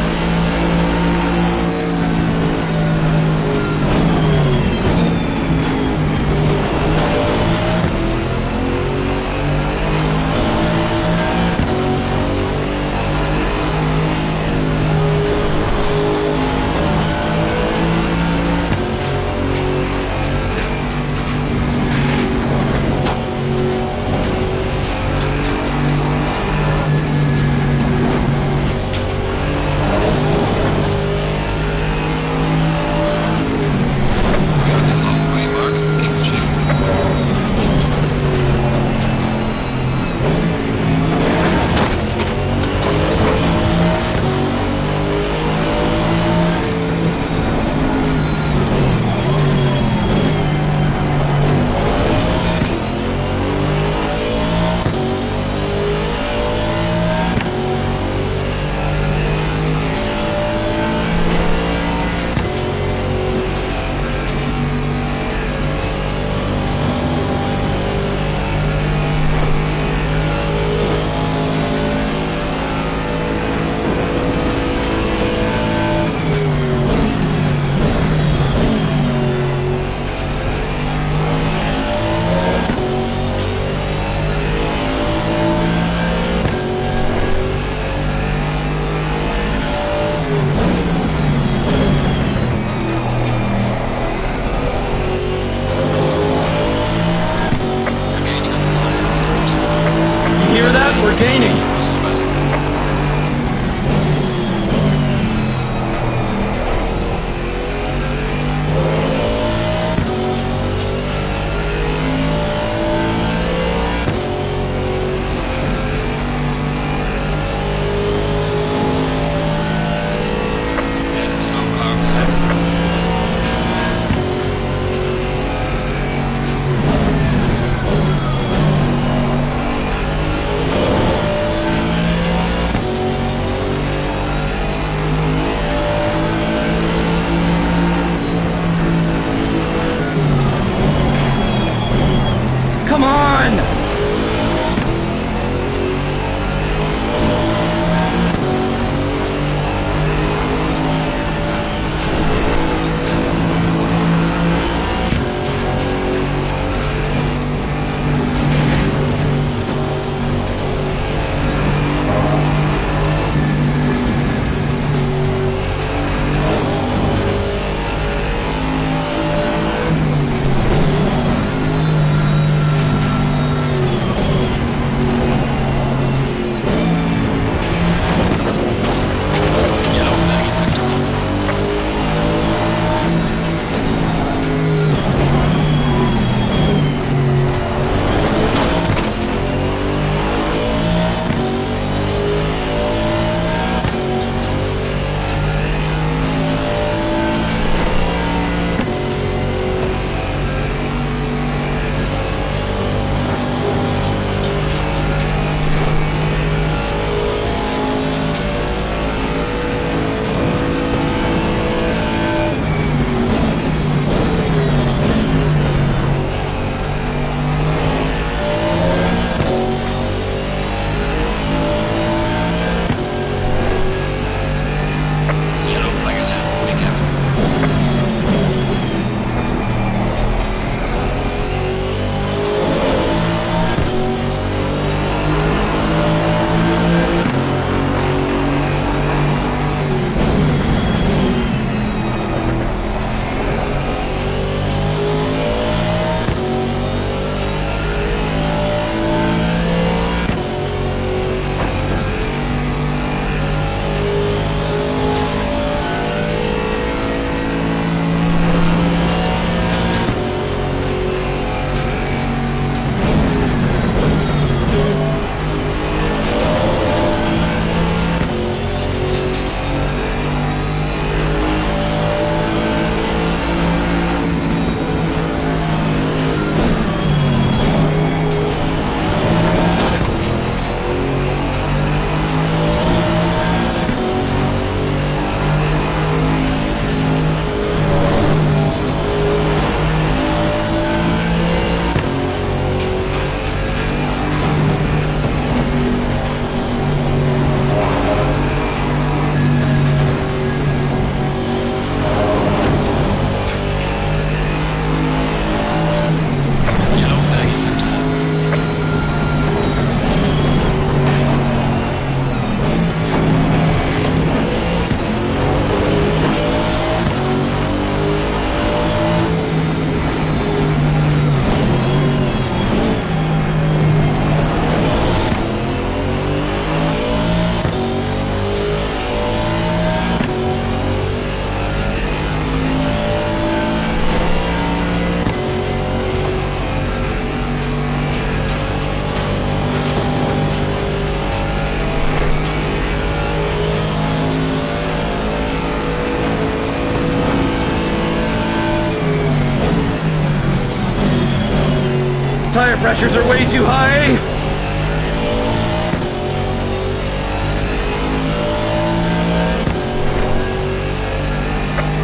Tire pressures are way too high.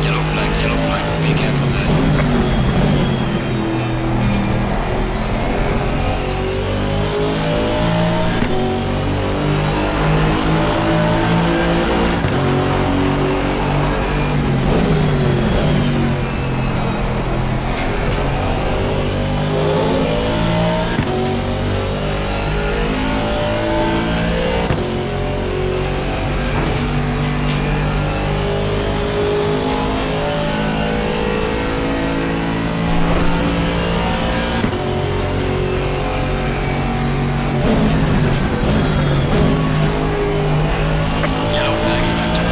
Yellow flag, be careful there. Yellow flag acceptable.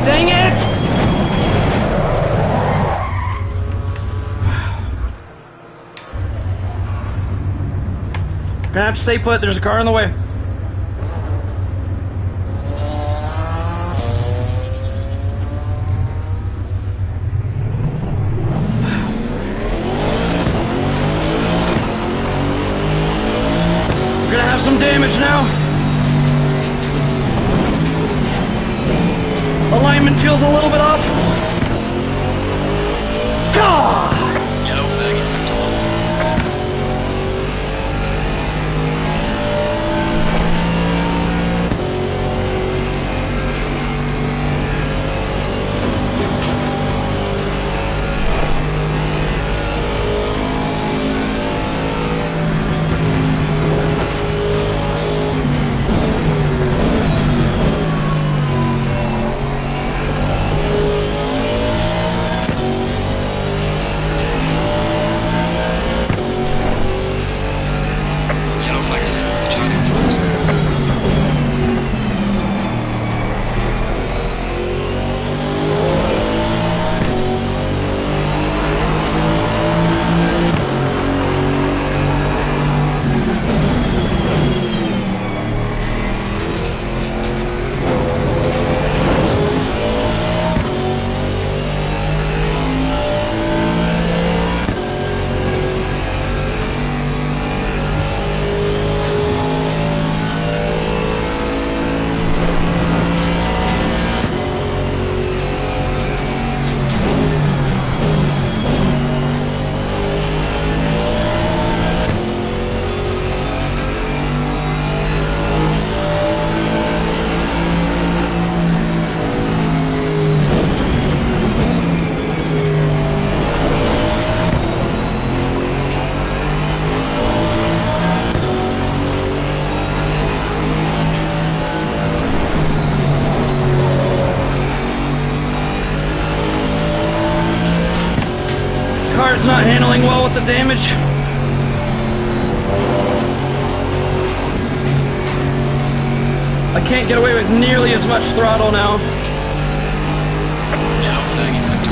Dang it! Gonna have to stay put. There's a car in the way. We're gonna have some damage now. Alignment feels a little bit off. God! Yellow flag acceptable. Yellow flag ahead. Charlie in front. Car's not handling well with the damage. I can't get away with nearly as much throttle now. Yellow flag acceptable.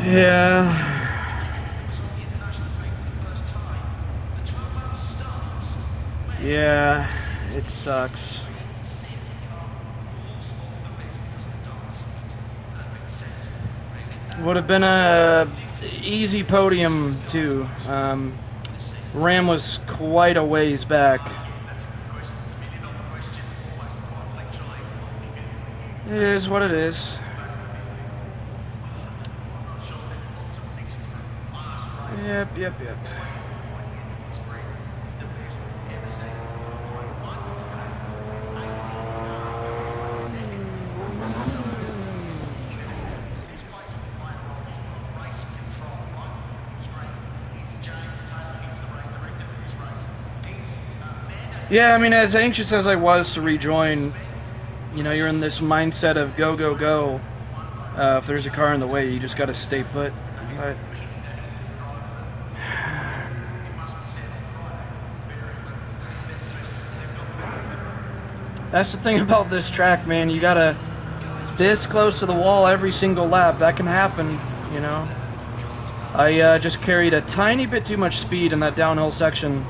Yeah. Yeah, it sucks. Would have been a easy podium too. Ram was quite a ways back. It is what it is. Yep. Yeah, I mean, as anxious as I was to rejoin, you know, you're in this mindset of go, go, go. If there's a car in the way, you just got to stay put. But that's the thing about this track, man. You gotta this close to the wall every single lap. That can happen, you know. I just carried a tiny bit too much speed in that downhill section.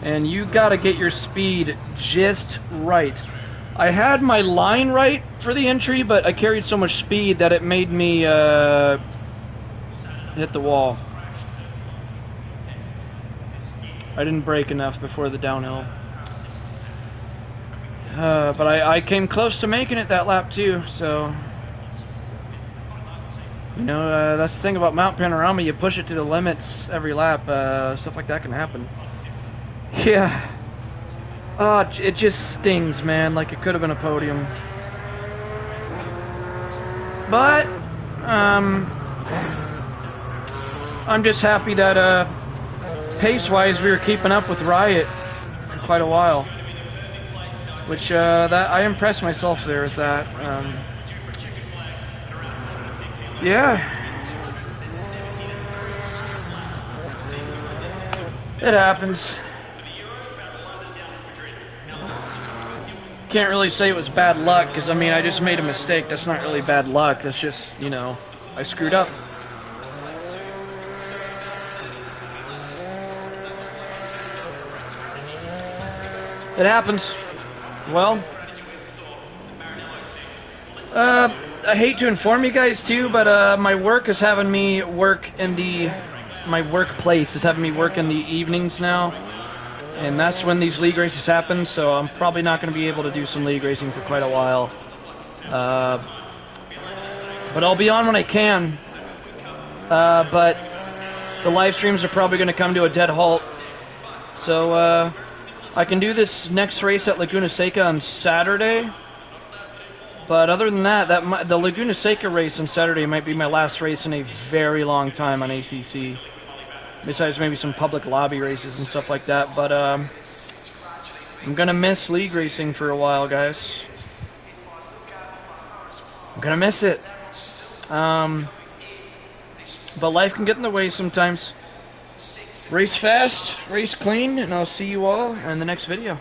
And you gotta get your speed just right. I had my line right for the entry, but I carried so much speed that it made me hit the wall. I didn't brake enough before the downhill. But I came close to making it that lap too, so... You know, that's the thing about Mount Panorama, you push it to the limits every lap, stuff like that can happen. Yeah. Oh, it just stings, man, like it could have been a podium. But, I'm just happy that, pace-wise, we were keeping up with Riot for quite a while. Which, that I impressed myself there with that. Yeah. It happens. Can't really say it was bad luck, because, I mean, I just made a mistake. That's not really bad luck. That's just, you know, I screwed up. It happens. Well, I hate to inform you guys too, but my work is having me work in my workplace is having me work in the evenings now, and that's when these league races happen. So I'm probably not going to be able to do some league racing for quite a while. But I'll be on when I can. But the live streams are probably going to come to a dead halt. So I can do this next race at Laguna Seca on Saturday. But other than that, the Laguna Seca race on Saturday might be my last race in a very long time on ACC. Besides maybe some public lobby races and stuff like that. But I'm going to miss league racing for a while, guys. I'm going to miss it. But life can get in the way sometimes. Race fast, race clean, and I'll see you all in the next video.